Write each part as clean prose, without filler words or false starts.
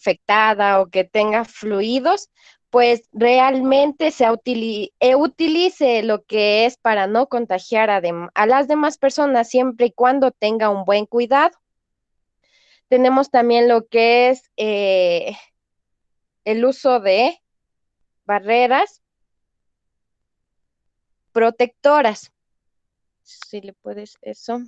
afectada o que tenga fluidos, pues realmente utilice lo que es para no contagiar a las demás personas siempre y cuando tenga un buen cuidado. Tenemos también lo que es el uso de barreras protectoras. Si le puedes eso.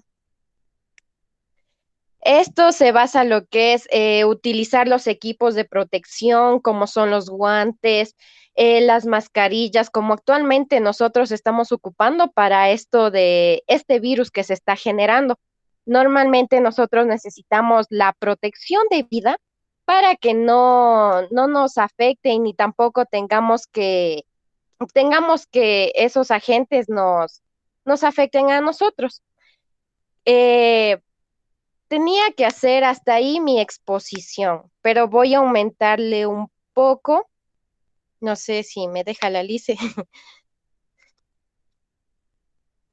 Esto se basa en lo que es utilizar los equipos de protección, como son los guantes, las mascarillas, como actualmente nosotros estamos ocupando para esto de este virus que se está generando. Normalmente nosotros necesitamos la protección de vida para que no nos afecte y ni tampoco tengamos que esos agentes nos afecten a nosotros. Eh, Tenía que hacer hasta ahí mi exposición, pero voy a aumentarle un poco. No sé si me deja la Alice.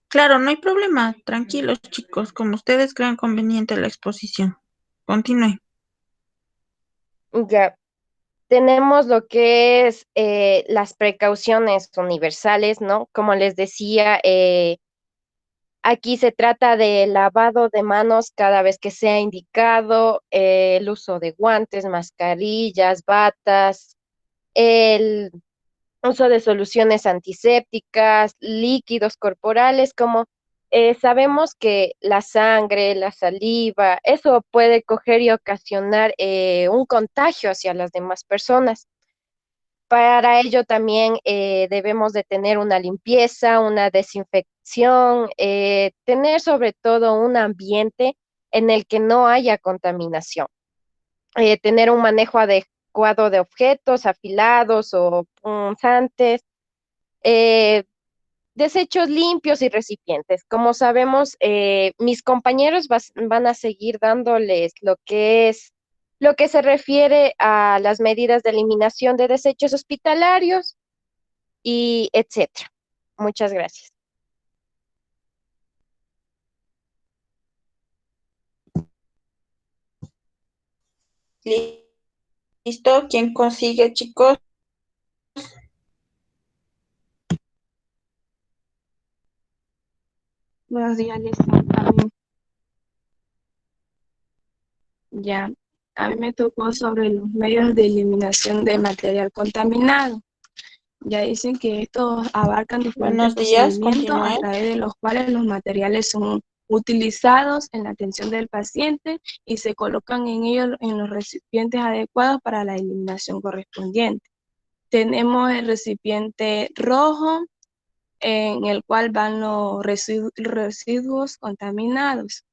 Claro, no hay problema. Tranquilos, chicos, como ustedes crean conveniente la exposición. Continúe. Ya, tenemos lo que es las precauciones universales, ¿no? Como les decía, aquí se trata de lavado de manos cada vez que sea indicado, el uso de guantes, mascarillas, batas, el uso de soluciones antisépticas, líquidos corporales, como sabemos que la sangre, la saliva, eso puede coger y ocasionar un contagio hacia las demás personas. Para ello también debemos de tener una limpieza, una desinfección, tener sobre todo un ambiente en el que no haya contaminación, tener un manejo adecuado de objetos afilados o punzantes, eh, desechos limpios y recipientes. Como sabemos, mis compañeros van a seguir dándoles lo que se refiere a las medidas de eliminación de desechos hospitalarios y etcétera. Muchas gracias. ¿Listo? ¿Quién consigue, chicos? Buenos días, Lisa. Ya, a mí me tocó sobre los medios de eliminación de material contaminado. Ya dicen que estos abarcan diferentes Buenos días, procedimientos a continúe. través de los cuales los materiales son utilizados en la atención del paciente y se colocan en ellos en los recipientes adecuados para la eliminación correspondiente. Tenemos el recipiente rojo, en el cual van los residuos contaminados.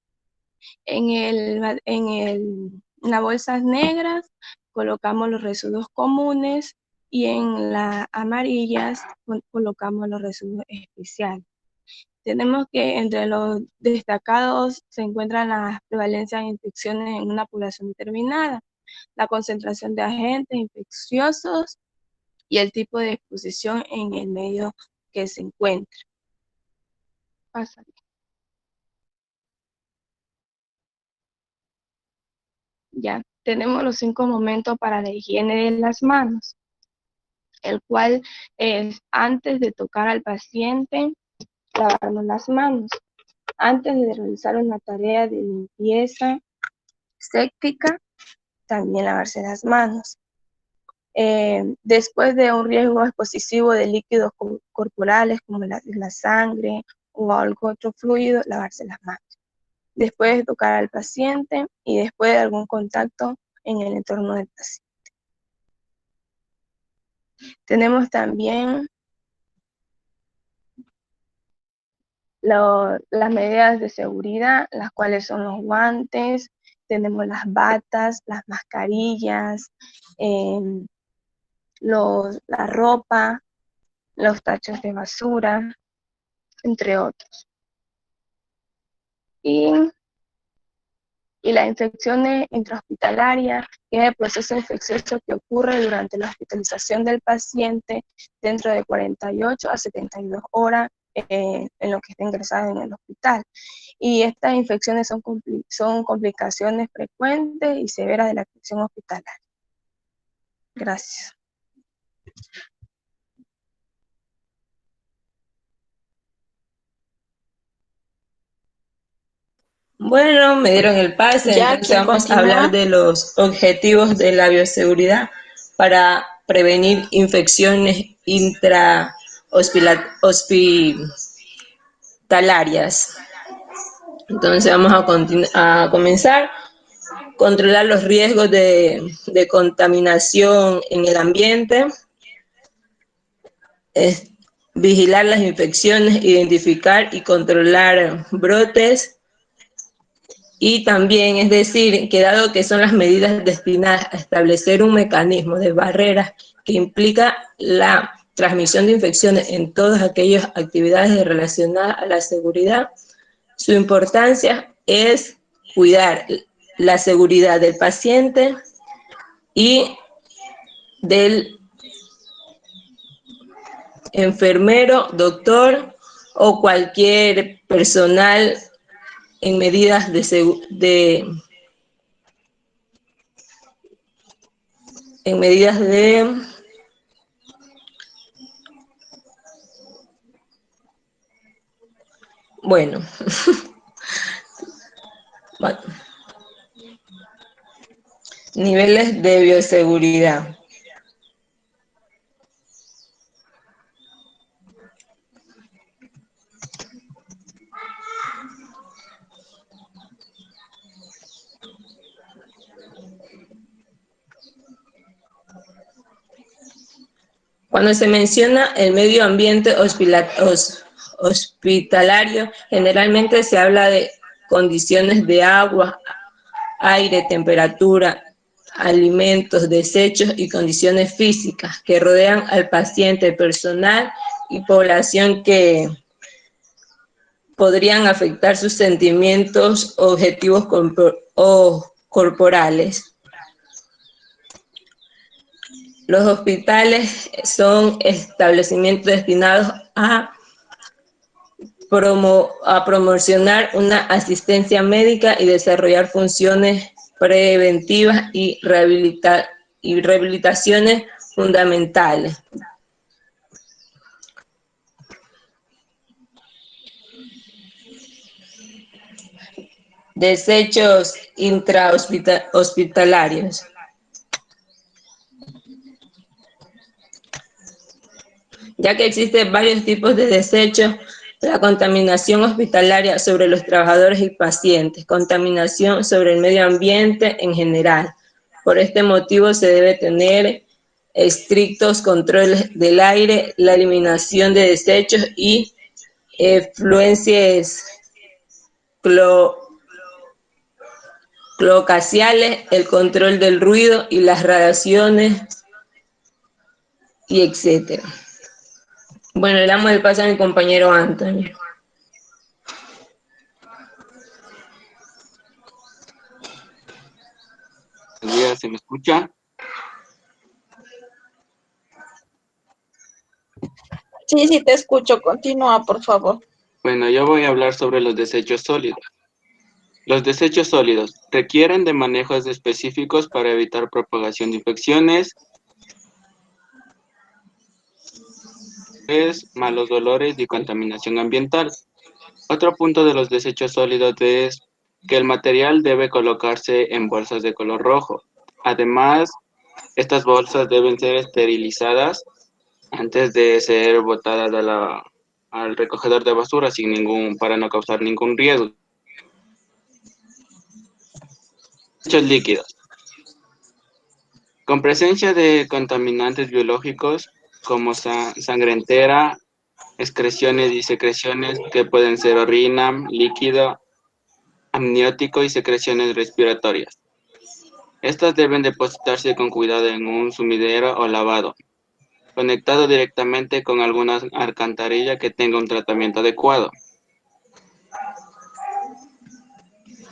En las bolsas negras colocamos los residuos comunes y en las amarillas colocamos los residuos especiales. Tenemos que entre los destacados se encuentran las prevalencias de infecciones en una población determinada, la concentración de agentes infecciosos y el tipo de exposición en el medio que se encuentra. Pásale. Ya, tenemos los 5 momentos para la higiene de las manos, el cual es antes de tocar al paciente, lavarnos las manos. Antes de realizar una tarea de limpieza séptica, también lavarse las manos. Después de un riesgo expositivo de líquidos corporales como la sangre o algún otro fluido, lavarse las manos. Después de tocar al paciente y después de algún contacto en el entorno del paciente. Tenemos también las medidas de seguridad, las cuales son los guantes, tenemos las batas, las mascarillas, la ropa, los tachos de basura, entre otros. Y las infecciones intrahospitalarias, que es el proceso infeccioso que ocurre durante la hospitalización del paciente dentro de 48 a 72 horas en lo que está ingresado en el hospital. Y estas infecciones son complicaciones frecuentes y severas de la atención hospitalaria. Gracias. Bueno, me dieron el pase, Ya, entonces ¿quién vamos a hablar continúa? de los objetivos de la bioseguridad para prevenir infecciones intrahospitalarias. Entonces vamos a comenzar. Controlar los riesgos de contaminación en el ambiente, vigilar las infecciones, identificar y controlar brotes. Y también, es decir, que dado que son las medidas destinadas a establecer un mecanismo de barreras que implica la transmisión de infecciones en todas aquellas actividades relacionadas a la seguridad, su importancia es cuidar la seguridad del paciente y del enfermero, doctor o cualquier personal en medidas en medidas de bueno, niveles de bioseguridad. Cuando se menciona el medio ambiente hospitalario, generalmente se habla de condiciones de agua, aire, temperatura, alimentos, desechos y condiciones físicas que rodean al paciente, personal y población que podrían afectar sus sentimientos o objetivos corporales. Los hospitales son establecimientos destinados a promocionar una asistencia médica y desarrollar funciones preventivas y rehabilitaciones fundamentales. Desechos intrahospitalarios. Ya que existen varios tipos de desechos, la contaminación hospitalaria sobre los trabajadores y pacientes, contaminación sobre el medio ambiente en general. Por este motivo se debe tener estrictos controles del aire, la eliminación de desechos y efluencias cloaciales, el control del ruido y las radiaciones, y etcétera. Bueno, le damos el paso a mi compañero Anthony. Buenos días, ¿se me escucha? Sí, sí, te escucho. Continúa, por favor. Bueno, yo voy a hablar sobre los desechos sólidos. Los desechos sólidos requieren de manejos específicos para evitar propagación de infecciones, malos olores y contaminación ambiental. Otro punto de los desechos sólidos es que el material debe colocarse en bolsas de color rojo. Además, estas bolsas deben ser esterilizadas antes de ser botadas al recogedor de basura para no causar ningún riesgo. Desechos líquidos. Con presencia de contaminantes biológicos como sangre entera, excreciones y secreciones que pueden ser orina, líquido, amniótico y secreciones respiratorias. Estas deben depositarse con cuidado en un sumidero o lavado, conectado directamente con alguna alcantarilla que tenga un tratamiento adecuado.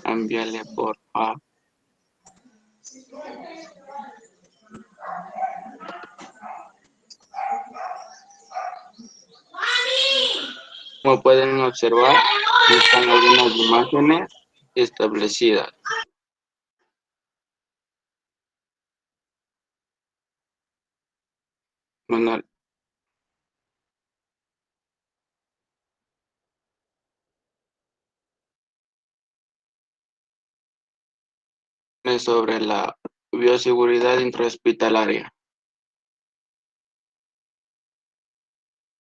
Cámbiale, por favor. Como pueden observar, están algunas imágenes establecidas. Manuel. Sobre la bioseguridad intrahospitalaria.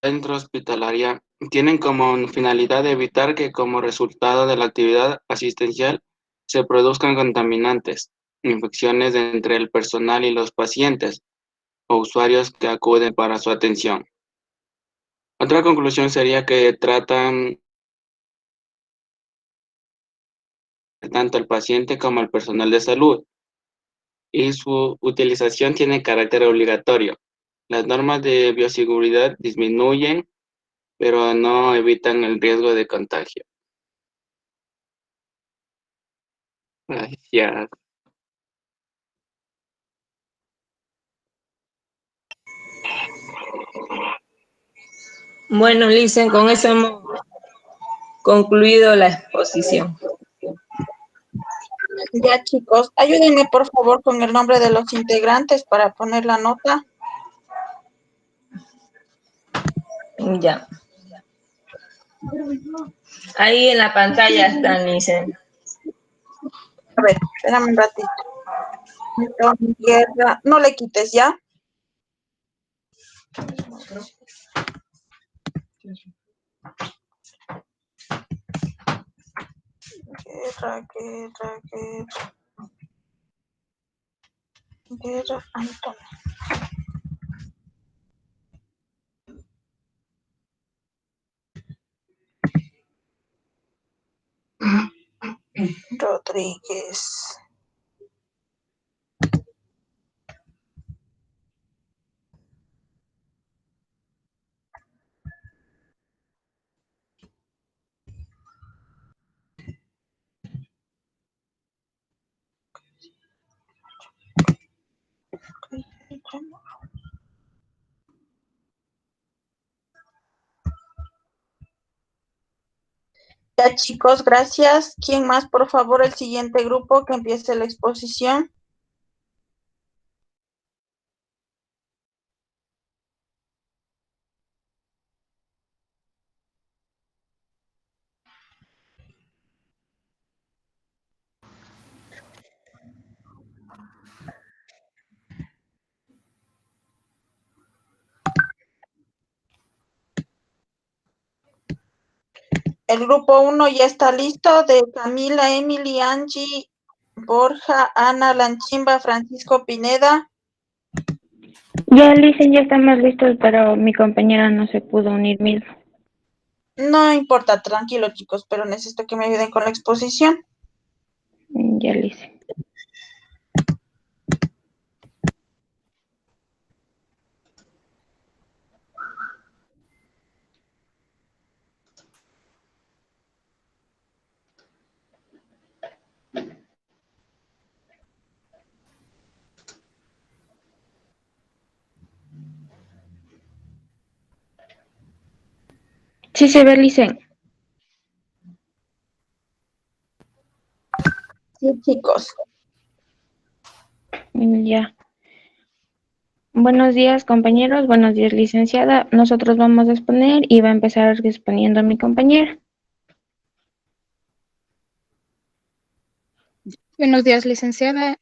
La intrahospitalaria tienen como finalidad evitar que como resultado de la actividad asistencial se produzcan contaminantes, infecciones entre el personal y los pacientes o usuarios que acuden para su atención. Otra conclusión sería que tratan tanto al paciente como al personal de salud y su utilización tiene carácter obligatorio. Las normas de bioseguridad disminuyen, pero no evitan el riesgo de contagio. Gracias. Bueno, Licen, con eso hemos concluido la exposición. Ya, chicos, ayúdenme por favor con el nombre de los integrantes para poner la nota. Ya. Ahí en la pantalla están, Licen. A ver, espérame un ratito. Guerra, no le quites, ¿ya? Guerra, Antonio. Rodríguez. Ya, chicos, gracias. ¿Quién más, por favor, el siguiente grupo que empiece la exposición? El grupo 1 ya está listo, de Camila, Emily, Angie, Borja, Ana Lanchimba, Francisco Pineda. Ya, Licen, ya estamos listos, pero mi compañera no se pudo unir mismo. No importa, tranquilo, chicos, pero necesito que me ayuden con la exposición. Ya, Licen. Sí se ve, Licen. Sí, chicos. Ya. Buenos días, compañeros. Buenos días, licenciada. Nosotros vamos a exponer y va a empezar exponiendo mi compañera. Buenos días, licenciada.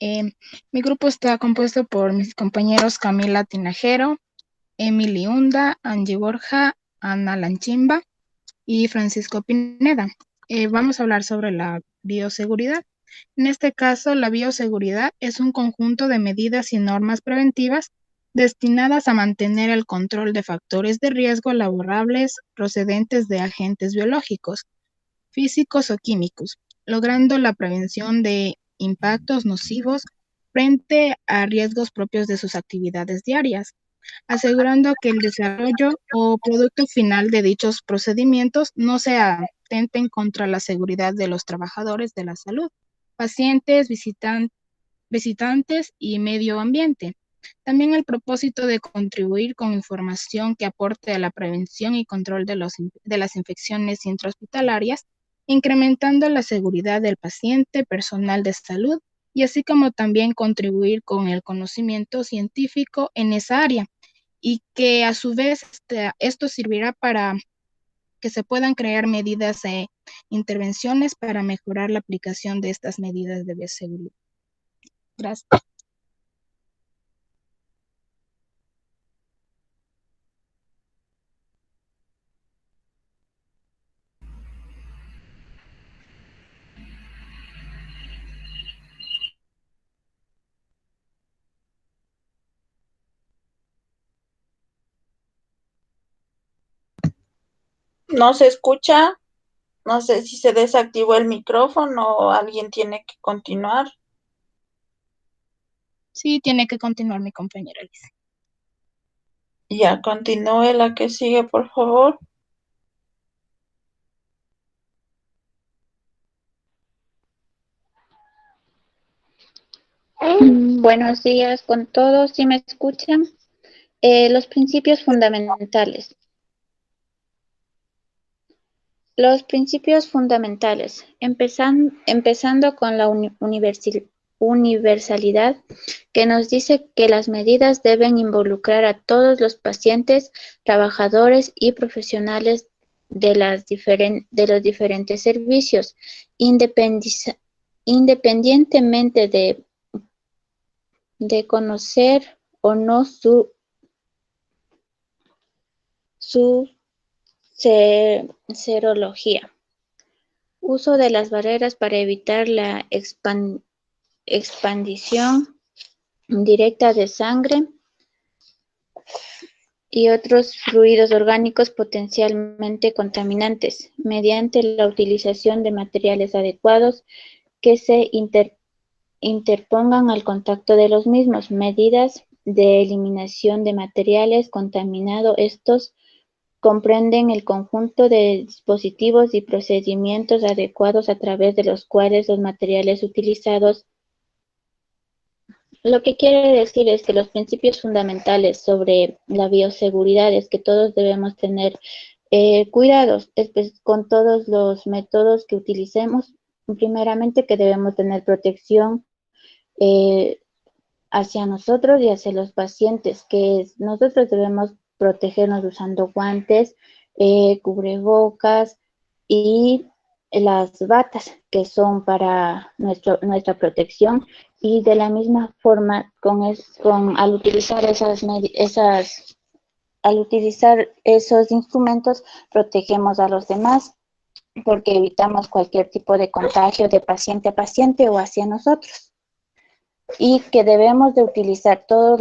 Mi grupo está compuesto por mis compañeros Camila Tinajero, Emily Hunda, Angie Borja, Ana Lanchimba y Francisco Pineda. Vamos a hablar sobre la bioseguridad. En este caso, la bioseguridad es un conjunto de medidas y normas preventivas destinadas a mantener el control de factores de riesgo laborables procedentes de agentes biológicos, físicos o químicos, logrando la prevención de impactos nocivos frente a riesgos propios de sus actividades diarias, asegurando que el desarrollo o producto final de dichos procedimientos no se atenten contra la seguridad de los trabajadores de la salud, pacientes, visitantes y medio ambiente. También el propósito de contribuir con información que aporte a la prevención y control de las infecciones intrahospitalarias, incrementando la seguridad del paciente, personal de salud, y así como también contribuir con el conocimiento científico en esa área, y que a su vez esto servirá para que se puedan crear medidas e intervenciones para mejorar la aplicación de estas medidas de bioseguridad. Gracias. No se escucha. No sé si se desactivó el micrófono o alguien tiene que continuar. Sí, tiene que continuar mi compañera Lisa. Ya, continúe la que sigue, por favor. Buenos días con todos, ¿sí me escuchan? Los principios fundamentales. Los principios fundamentales, empezando con la universalidad, que nos dice que las medidas deben involucrar a todos los pacientes, trabajadores y profesionales de los diferentes servicios, independientemente de conocer o no su serología. Uso de las barreras para evitar la expansión directa de sangre y otros fluidos orgánicos potencialmente contaminantes, mediante la utilización de materiales adecuados que se interpongan al contacto de los mismos. Medidas de eliminación de materiales contaminados. Estos comprenden el conjunto de dispositivos y procedimientos adecuados a través de los cuales los materiales utilizados. Lo que quiere decir es que los principios fundamentales sobre la bioseguridad es que todos debemos tener cuidados con todos los métodos que utilicemos. Primeramente, que debemos tener protección hacia nosotros y hacia los pacientes, que nosotros debemos protegernos usando guantes, cubrebocas y las batas, que son para nuestra protección, y de la misma forma al utilizar al utilizar esos instrumentos protegemos a los demás, porque evitamos cualquier tipo de contagio de paciente a paciente o hacia nosotros. Y que debemos de utilizar que todos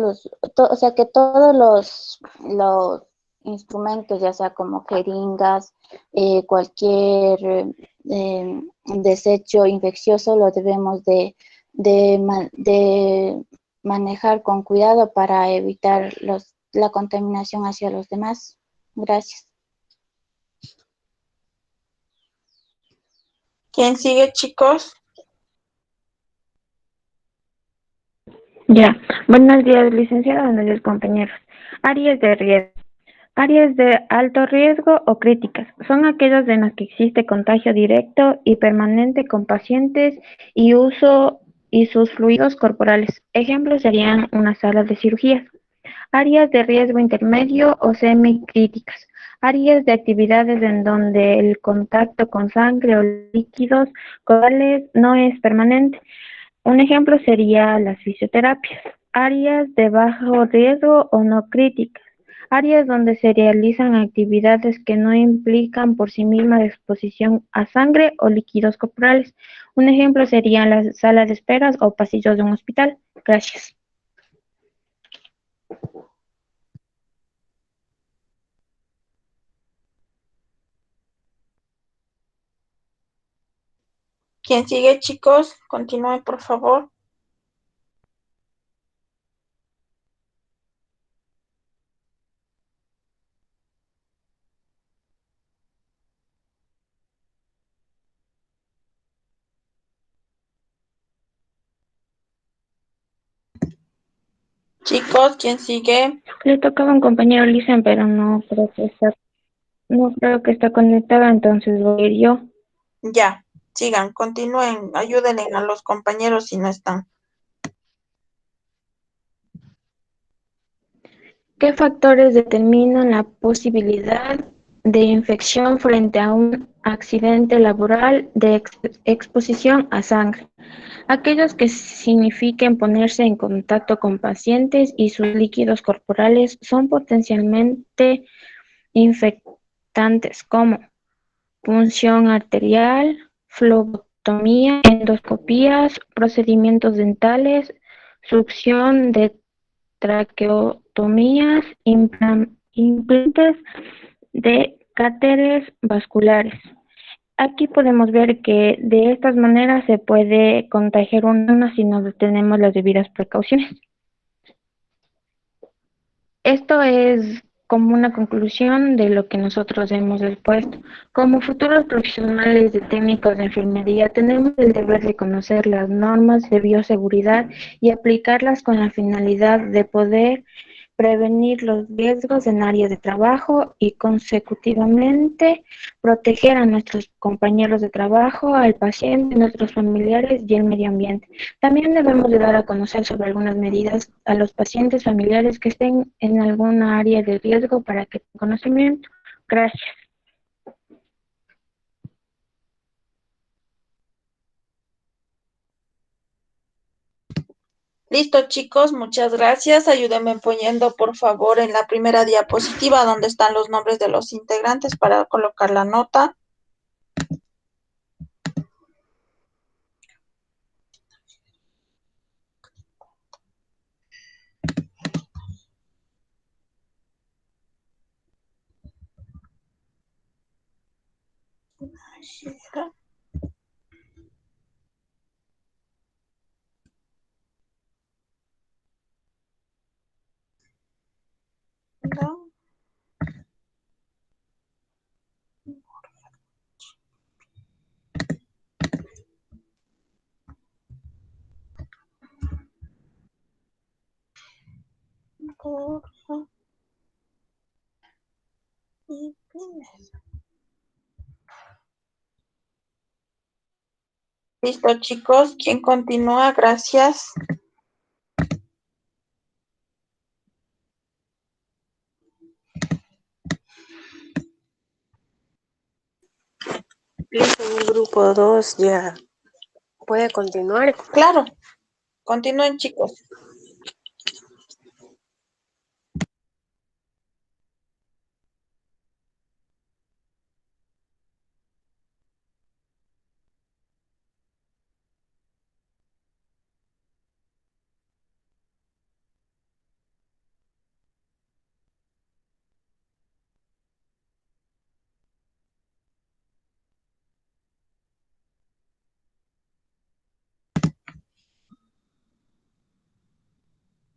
los instrumentos, ya sea como jeringas, cualquier desecho infeccioso, lo debemos de manejar con cuidado para evitar la contaminación hacia los demás. Gracias. ¿Quién sigue, chicos? Ya, buenos días, licenciada, buenos días, compañeros. Áreas de riesgo. Áreas de alto riesgo o críticas son aquellas en las que existe contagio directo y permanente con pacientes y sus fluidos corporales. Ejemplos serían una sala de cirugías. Áreas de riesgo intermedio o semicríticas. Áreas de actividades en donde el contacto con sangre o líquidos corporales no es permanente. Un ejemplo sería las fisioterapias. Áreas de bajo riesgo o no críticas. Áreas donde se realizan actividades que no implican por sí misma exposición a sangre o líquidos corporales. Un ejemplo serían las salas de esperas o pasillos de un hospital. Gracias. ¿Quién sigue, chicos? Continúe, por favor. Chicos, ¿quién sigue? Le tocaba a un compañero Lisa, pero no creo que está conectada, entonces voy a ir yo. Ya, sigan, continúen, ayúdenle a los compañeros si no están. ¿Qué factores determinan la posibilidad de infección frente a un accidente laboral de exposición a sangre? Aquellos que signifiquen ponerse en contacto con pacientes y sus líquidos corporales son potencialmente infectantes, como punción arterial, flebotomía, endoscopías, procedimientos dentales, succión de traqueotomías, implantes de cáteres vasculares. Aquí podemos ver que de estas maneras se puede contagiar una si no tenemos las debidas precauciones. Esto es como una conclusión de lo que nosotros hemos expuesto. Como futuros profesionales de técnicos de enfermería, tenemos el deber de conocer las normas de bioseguridad y aplicarlas con la finalidad de poder prevenir los riesgos en áreas de trabajo y consecutivamente proteger a nuestros compañeros de trabajo, al paciente, nuestros familiares y el medio ambiente. También debemos de dar a conocer sobre algunas medidas a los pacientes familiares que estén en alguna área de riesgo para que tengan conocimiento. Gracias. Listo, chicos, muchas gracias. Ayúdenme poniendo, por favor, en la primera diapositiva donde están los nombres de los integrantes para colocar la nota. Listo, chicos. ¿Quién continúa? Gracias. Listo, en el grupo 2 ya puede continuar. Claro. Continúen, chicos.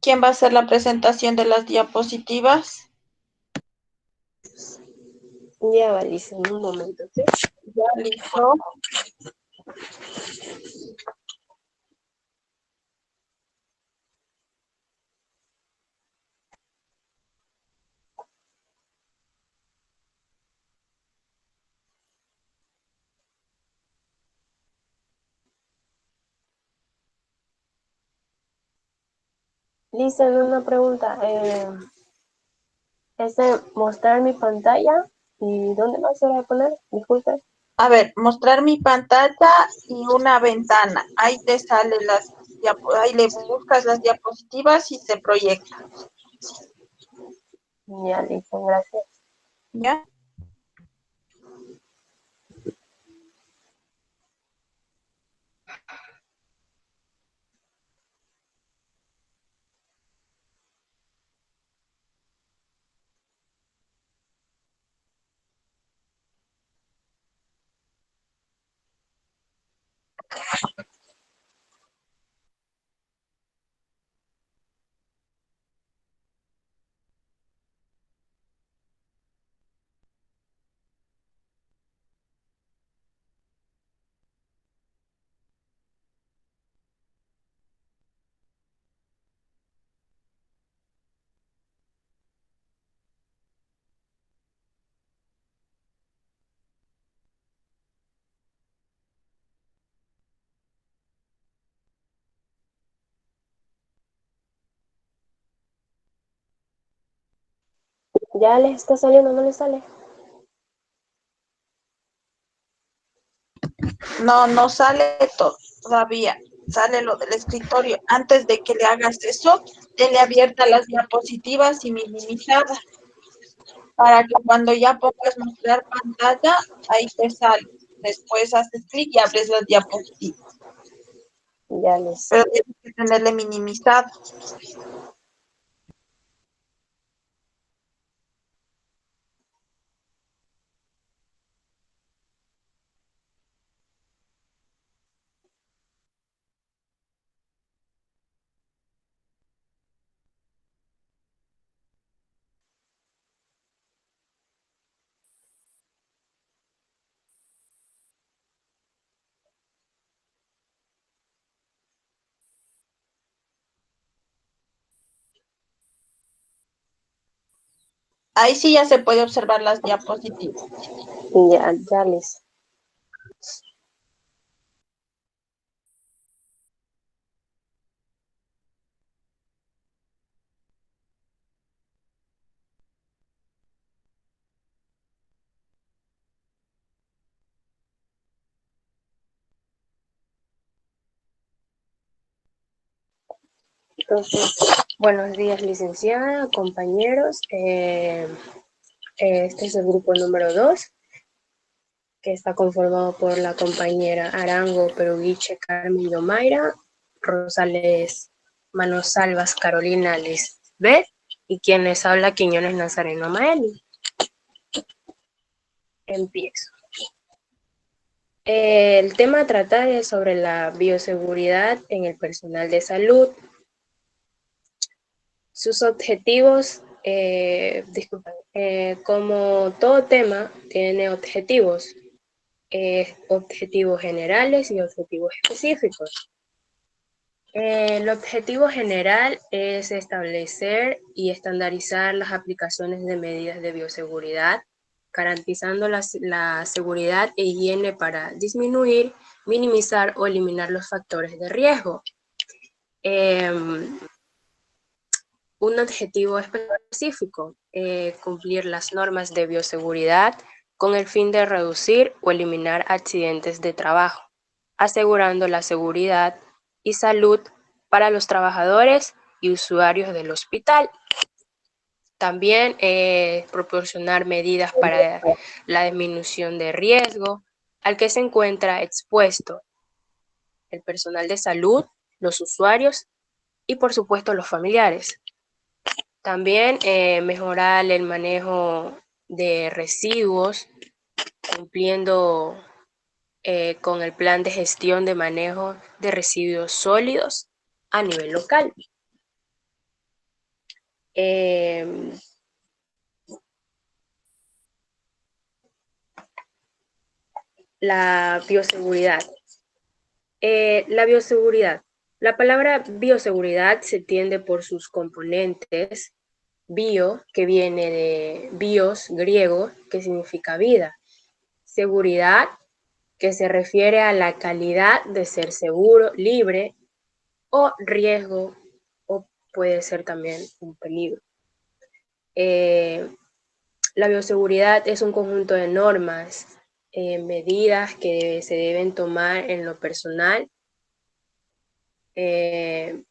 ¿Quién va a hacer la presentación de las diapositivas? Ya va, listo, en un momento, ¿sí? Ya, listo. Listo, en una pregunta. Es de mostrar mi pantalla y ¿dónde más se va a poner? Disculpe. A ver, mostrar mi pantalla y una ventana. Ahí te sale ahí le buscas las diapositivas y se proyecta. Ya, listo, gracias. ¿Ya? ¿Ya les está saliendo o no les sale? No, no sale todavía. Sale lo del escritorio. Antes de que le hagas eso, tenle abiertas las diapositivas y minimizadas para que cuando ya pongas mostrar pantalla, ahí te sale. Después haces clic y abres las diapositivas. Ya les... Pero tienes que tenerle minimizado. Ahí sí ya se puede observar las diapositivas. Ya les... Entonces, buenos días, licenciada, compañeros. Este es el grupo número 2, que está conformado por la compañera Arango, Peruguiche, Carmen Yomaira, Rosales, Manosalvas, Carolina, Lisbeth, y quien les habla, Quiñones Nazareno Maeli. Empiezo. El tema a tratar es sobre la bioseguridad en el personal de salud. Sus objetivos, como todo tema, tiene objetivos, objetivos generales y objetivos específicos. El objetivo general es establecer y estandarizar las aplicaciones de medidas de bioseguridad, garantizando la seguridad e higiene para disminuir, minimizar o eliminar los factores de riesgo. Un objetivo específico, cumplir las normas de bioseguridad con el fin de reducir o eliminar accidentes de trabajo, asegurando la seguridad y salud para los trabajadores y usuarios del hospital. También proporcionar medidas para la disminución de riesgo al que se encuentra expuesto el personal de salud, los usuarios y por supuesto los familiares. También mejorar el manejo de residuos, cumpliendo con el plan de gestión de manejo de residuos sólidos a nivel local. La bioseguridad. La bioseguridad. La palabra bioseguridad se entiende por sus componentes. Bio, que viene de bios, griego, que significa vida. Seguridad, que se refiere a la calidad de ser seguro, libre, o riesgo, o puede ser también un peligro. La bioseguridad es un conjunto de normas, medidas que se deben tomar en lo personal, que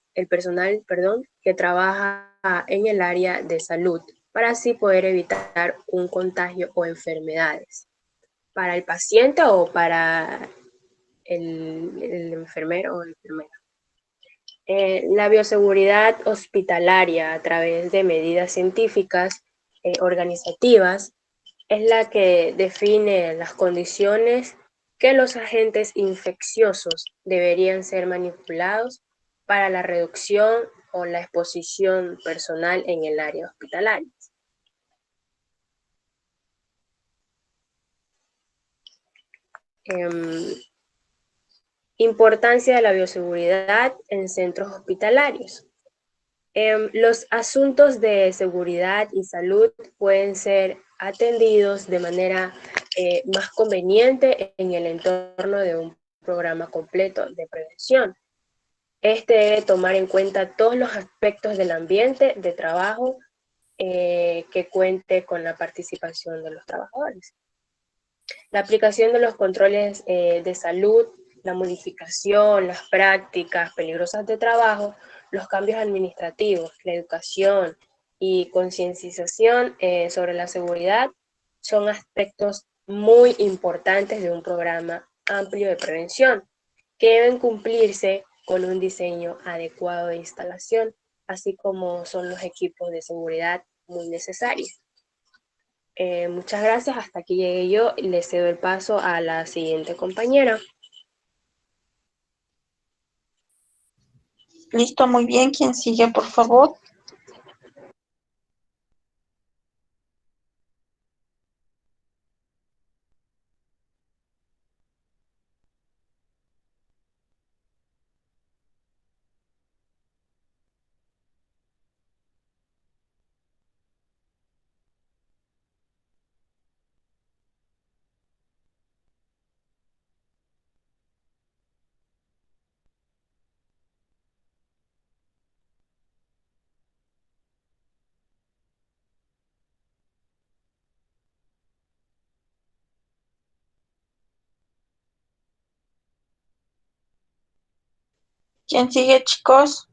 trabaja en el área de salud, para así poder evitar un contagio o enfermedades para el paciente o para el enfermero o enfermera. La bioseguridad hospitalaria a través de medidas científicas, organizativas, es la que define las condiciones que los agentes infecciosos deberían ser manipulados para la reducción o la exposición personal en el área hospitalaria. Importancia de la bioseguridad en centros hospitalarios. Los asuntos de seguridad y salud pueden ser atendidos de manera más conveniente en el entorno de un programa completo de prevención. Este debe tomar en cuenta todos los aspectos del ambiente de trabajo que cuente con la participación de los trabajadores. La aplicación de los controles de salud, la modificación, las prácticas peligrosas de trabajo, los cambios administrativos, la educación y concienciación sobre la seguridad son aspectos muy importantes de un programa amplio de prevención que deben cumplirse con un diseño adecuado de instalación, así como son los equipos de seguridad muy necesarios. Muchas gracias, hasta aquí llegué yo y le cedo el paso a la siguiente compañera. Listo, muy bien. ¿Quién sigue, por favor? ¿Quién sigue, chicos?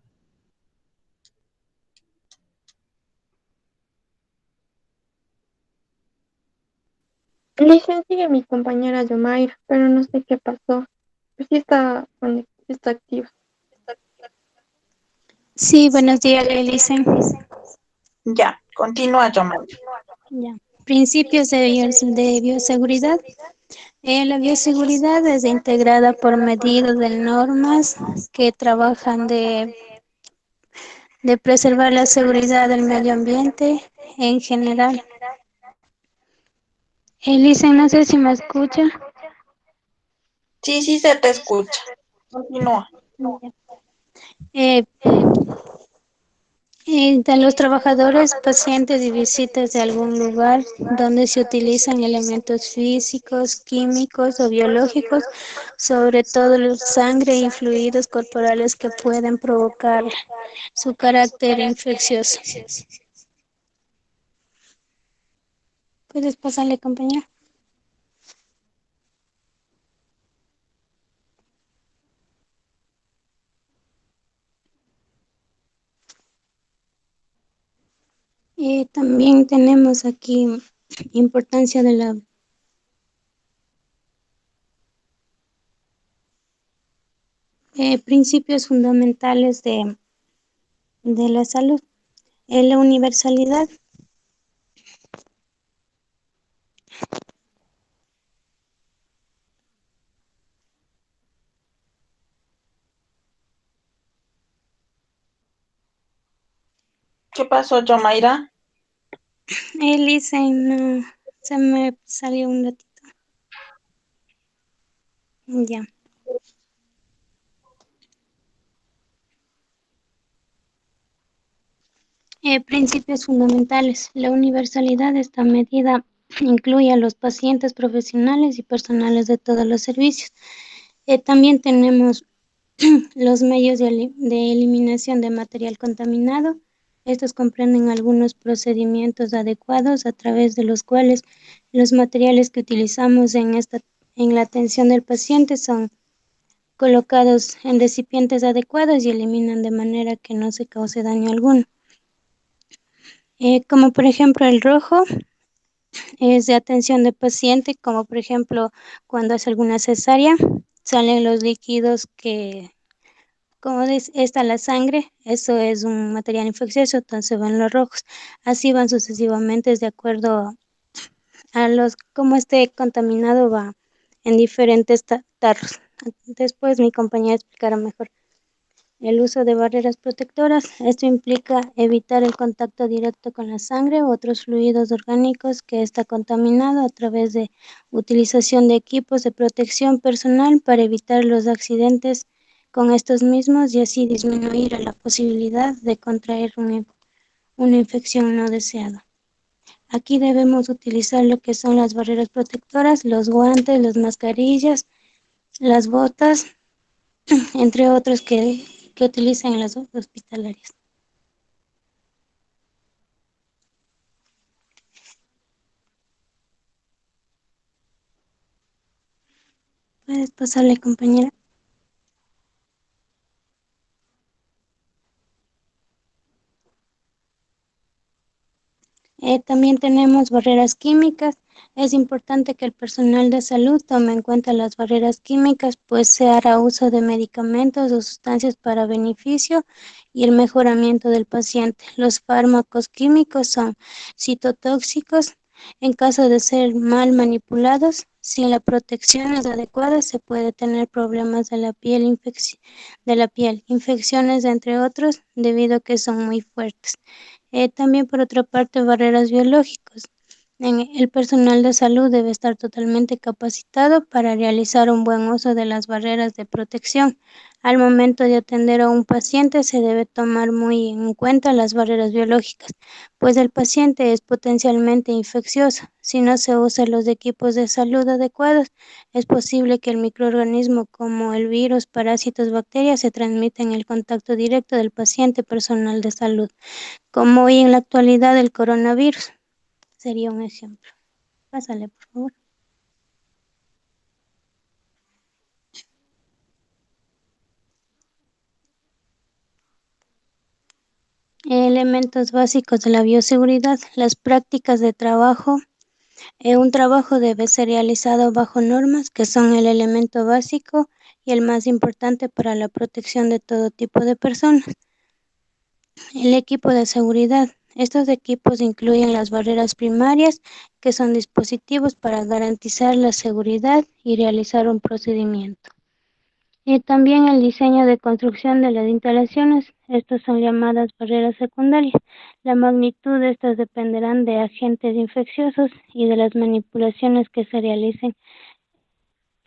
Licencia sigue mi compañera Yomaira, pero no sé qué pasó. Pues sí está activa. Sí, buenos días, Lelicen. Ya, continúa, Yomaira. Ya. Principios de bioseguridad. La bioseguridad es integrada por medidas de normas que trabajan de preservar la seguridad del medio ambiente en general. Lelicen, no sé si me escucha. Sí, sí se te escucha. Continúa. Eh, de los trabajadores, pacientes y visitas de algún lugar donde se utilizan elementos físicos, químicos o biológicos, sobre todo la sangre y fluidos corporales que pueden provocar su carácter infeccioso. ¿Puedes pasarle, compañero? También tenemos aquí importancia de la principios fundamentales de la salud. La universalidad. ¿Qué pasó, Yomaira? Elisa, no, se me salió un ratito. Ya. Principios fundamentales. La universalidad de esta medida incluye a los pacientes profesionales y personales de todos los servicios. También tenemos los medios de eliminación de material contaminado. Estos comprenden algunos procedimientos adecuados a través de los cuales los materiales que utilizamos en la atención del paciente son colocados en recipientes adecuados y eliminan de manera que no se cause daño alguno. Como por ejemplo el rojo es de atención de paciente, como por ejemplo cuando hace alguna cesárea, salen los líquidos que, como está la sangre, eso es un material infeccioso, entonces van los rojos. Así van sucesivamente de acuerdo a cómo esté contaminado, va en diferentes tarros. Después mi compañera explicará mejor. El uso de barreras protectoras. Esto implica evitar el contacto directo con la sangre u otros fluidos orgánicos que está contaminado a través de utilización de equipos de protección personal para evitar los accidentes con estos mismos y así disminuir la posibilidad de contraer una infección no deseada. Aquí debemos utilizar lo que son las barreras protectoras, los guantes, las mascarillas, las botas, entre otros que utilizan en las hospitalarias. Puedes pasarle, compañera. También tenemos barreras químicas. Es importante que el personal de salud tome en cuenta las barreras químicas, pues se hará uso de medicamentos o sustancias para beneficio y el mejoramiento del paciente. Los fármacos químicos son citotóxicos. En caso de ser mal manipulados, si la protección es adecuada, se puede tener problemas de la piel, infecciones, entre otros, debido a que son muy fuertes. También, por otra parte, barreras biológicas. El personal de salud debe estar totalmente capacitado para realizar un buen uso de las barreras de protección. Al momento de atender a un paciente se debe tomar muy en cuenta las barreras biológicas, pues el paciente es potencialmente infeccioso. Si no se usan los equipos de salud adecuados, es posible que el microorganismo como el virus, parásitos, bacterias se transmita en el contacto directo del paciente personal de salud, como hoy en la actualidad el coronavirus. Sería un ejemplo. Pásale, por favor. Elementos básicos de la bioseguridad. Las prácticas de trabajo. Un trabajo debe ser realizado bajo normas que son el elemento básico y el más importante para la protección de todo tipo de personas. El equipo de seguridad. Estos equipos incluyen las barreras primarias, que son dispositivos para garantizar la seguridad y realizar un procedimiento. Y también el diseño de construcción de las instalaciones. Estos son llamadas barreras secundarias. La magnitud de estas dependerán de agentes infecciosos y de las manipulaciones que se realicen,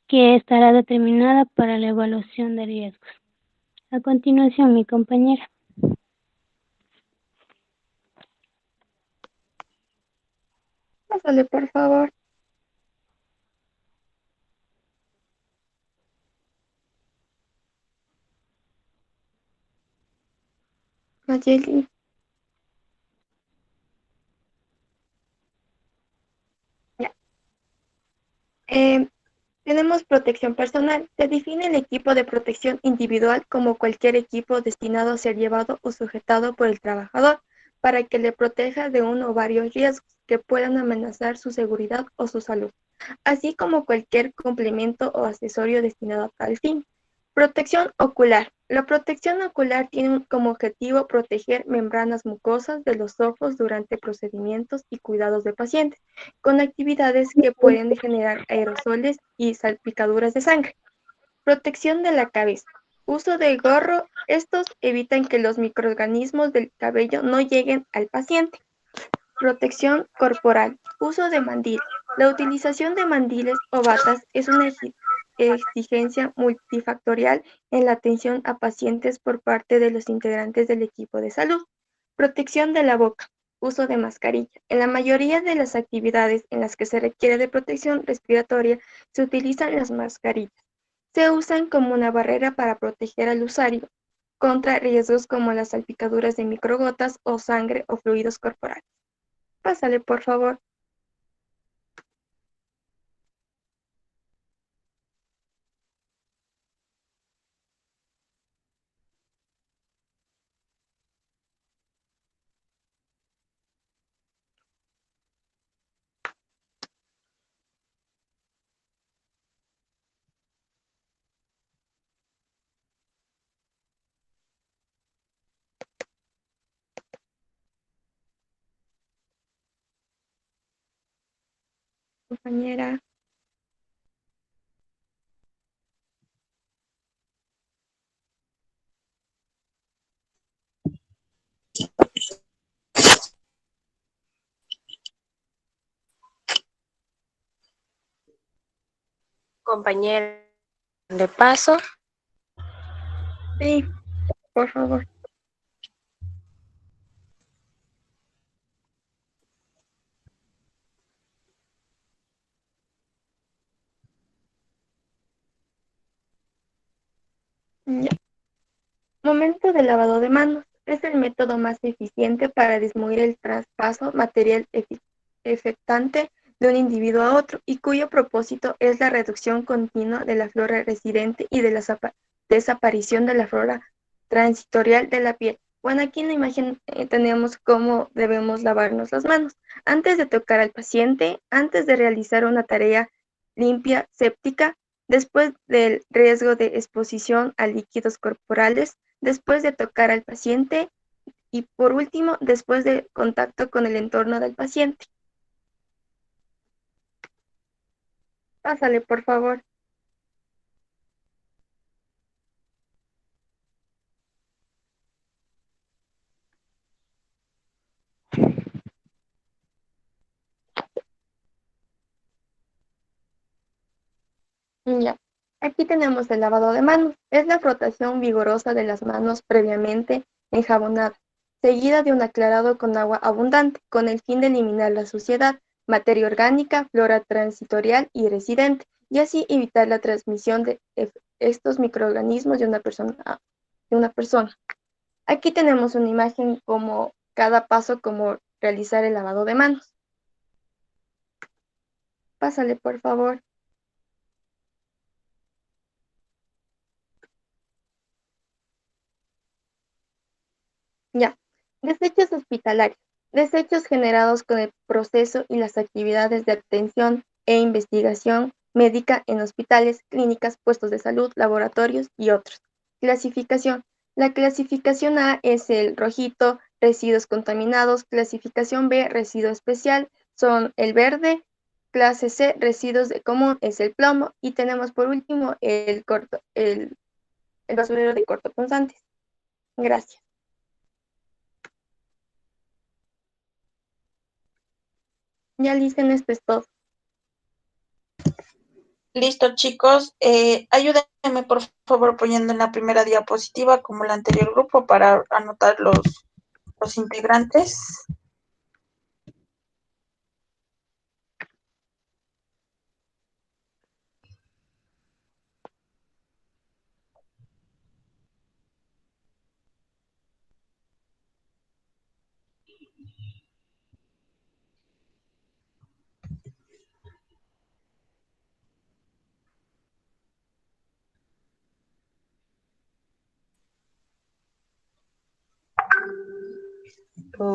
que estará determinada para la evaluación de riesgos. A continuación, mi compañera. Pásale, por favor. Nayeli. Ya. Tenemos protección personal. Se define el equipo de protección individual como cualquier equipo destinado a ser llevado o sujetado por el trabajador para que le proteja de uno o varios riesgos que puedan amenazar su seguridad o su salud, así como cualquier complemento o accesorio destinado a tal fin. Protección ocular. La protección ocular tiene como objetivo proteger membranas mucosas de los ojos durante procedimientos y cuidados de pacientes, con actividades que pueden generar aerosoles y salpicaduras de sangre. Protección de la cabeza. Uso de gorro. Estos evitan que los microorganismos del cabello no lleguen al paciente. Protección corporal. Uso de mandil. La utilización de mandiles o batas es una exigencia multifactorial en la atención a pacientes por parte de los integrantes del equipo de salud. Protección de la boca. Uso de mascarilla. En la mayoría de las actividades en las que se requiere de protección respiratoria, se utilizan las mascarillas. Se usan como una barrera para proteger al usuario contra riesgos como las salpicaduras de microgotas o sangre o fluidos corporales. Pásale, por favor. Compañera. Compañera, de paso. Sí, por favor. Ya. Momento de lavado de manos. Es el método más eficiente para disminuir el traspaso material efectante de un individuo a otro y cuyo propósito es la reducción continua de la flora residente y de la desaparición de la flora transitorial de la piel. Bueno, aquí en la imagen tenemos cómo debemos lavarnos las manos. Antes de tocar al paciente, antes de realizar una tarea limpia, séptica, después del riesgo de exposición a líquidos corporales, después de tocar al paciente y por último, después de contacto con el entorno del paciente. Pásale, por favor. Ya. Aquí tenemos el lavado de manos. Es la frotación vigorosa de las manos previamente enjabonadas, seguida de un aclarado con agua abundante, con el fin de eliminar la suciedad, materia orgánica, flora transitorial y residente, y así evitar la transmisión de estos microorganismos de una persona. Aquí tenemos una imagen como cada paso, como realizar el lavado de manos. Pásale, por favor. Ya. Desechos hospitalarios. Desechos generados con el proceso y las actividades de atención e investigación médica en hospitales, clínicas, puestos de salud, laboratorios y otros. Clasificación. La clasificación A es el rojito, residuos contaminados. Clasificación B, residuo especial, son el verde. Clase C, residuos de común, es el plomo. Y tenemos por último el basurero de cortopunzantes. Gracias. Ya dicen, esto es todo. Listo, chicos. Ayúdenme, por favor, poniendo en la primera diapositiva, como el anterior grupo, para anotar los integrantes.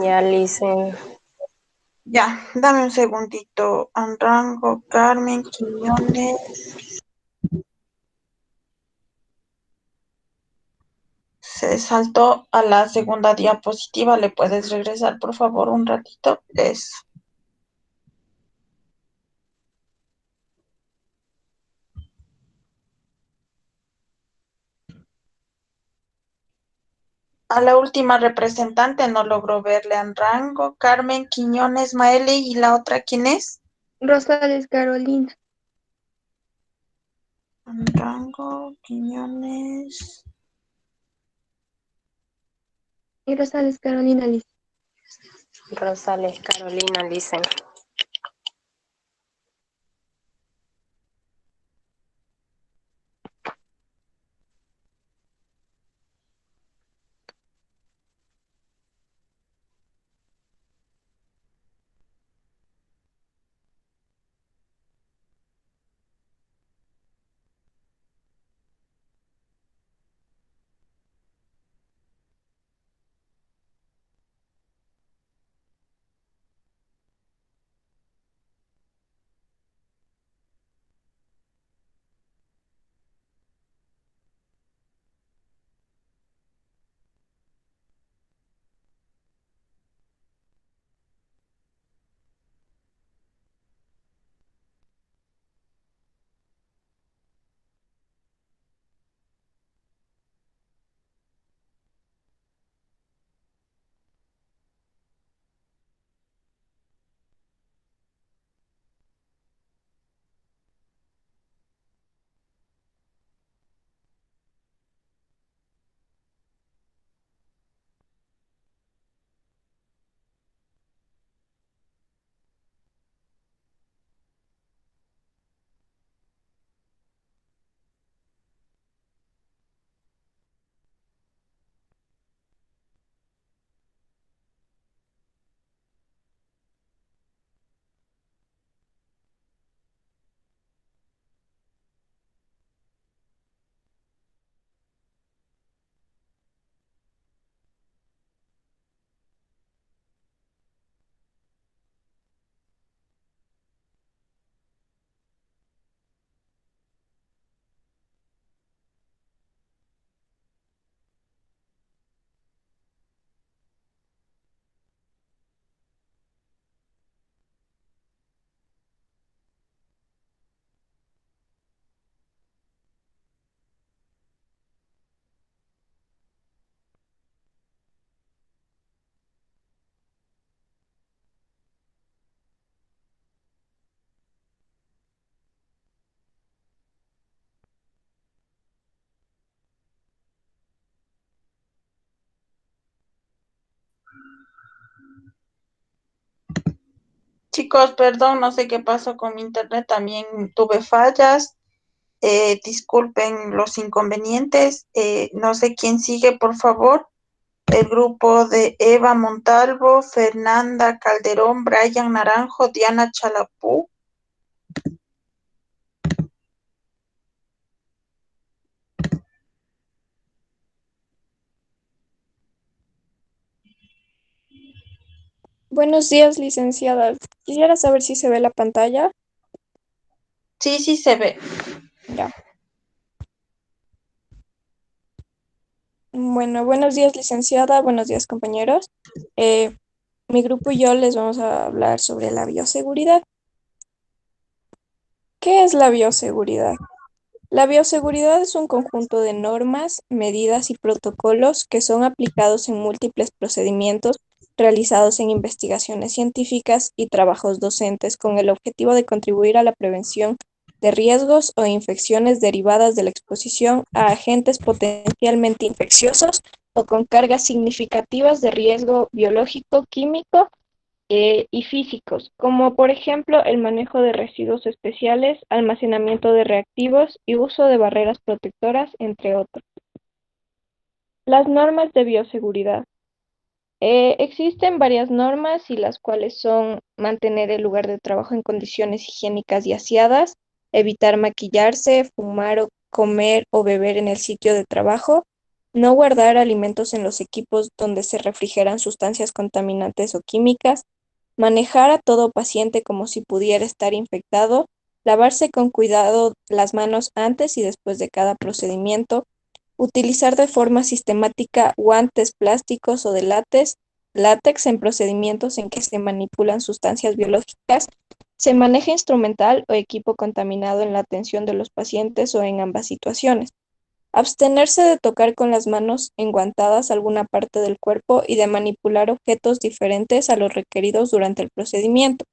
Ya, Licen. Ya, dame un segundito. Anrango, Carmen, Quiñones. Se saltó a la segunda diapositiva. ¿Le puedes regresar, por favor, un ratito? Eso. A la última representante no logró verle. Anrango, Carmen, Quiñones, Maeli, ¿y la otra quién es? Rosales Carolina. Anrango, Quiñones. Y Rosales Carolina Liz. Rosales Carolina, Licen. Chicos, perdón, no sé qué pasó con mi internet, también tuve fallas. Disculpen los inconvenientes. No sé quién sigue, por favor. El grupo de Eva Montalvo, Fernanda Calderón, Brian Naranjo, Diana Chalapú. Buenos días, licenciada. Quisiera saber si se ve la pantalla. Sí, sí se ve. Ya. Bueno, buenos días, licenciada. Buenos días, compañeros. Mi grupo y yo les vamos a hablar sobre la bioseguridad. ¿Qué es la bioseguridad? La bioseguridad es un conjunto de normas, medidas y protocolos que son aplicados en múltiples procedimientos realizados en investigaciones científicas y trabajos docentes con el objetivo de contribuir a la prevención de riesgos o infecciones derivadas de la exposición a agentes potencialmente infecciosos o con cargas significativas de riesgo biológico, químico y físicos, como por ejemplo el manejo de residuos especiales, almacenamiento de reactivos y uso de barreras protectoras, entre otros. Las normas de bioseguridad. Existen varias normas y las cuales son mantener el lugar de trabajo en condiciones higiénicas y aseadas, evitar maquillarse, fumar o comer o beber en el sitio de trabajo, no guardar alimentos en los equipos donde se refrigeran sustancias contaminantes o químicas, manejar a todo paciente como si pudiera estar infectado, lavarse con cuidado las manos antes y después de cada procedimiento, utilizar de forma sistemática guantes plásticos o de látex en procedimientos en que se manipulan sustancias biológicas, se maneja instrumental o equipo contaminado en la atención de los pacientes o en ambas situaciones. Abstenerse de tocar con las manos enguantadas alguna parte del cuerpo y de manipular objetos diferentes a los requeridos durante el procedimiento.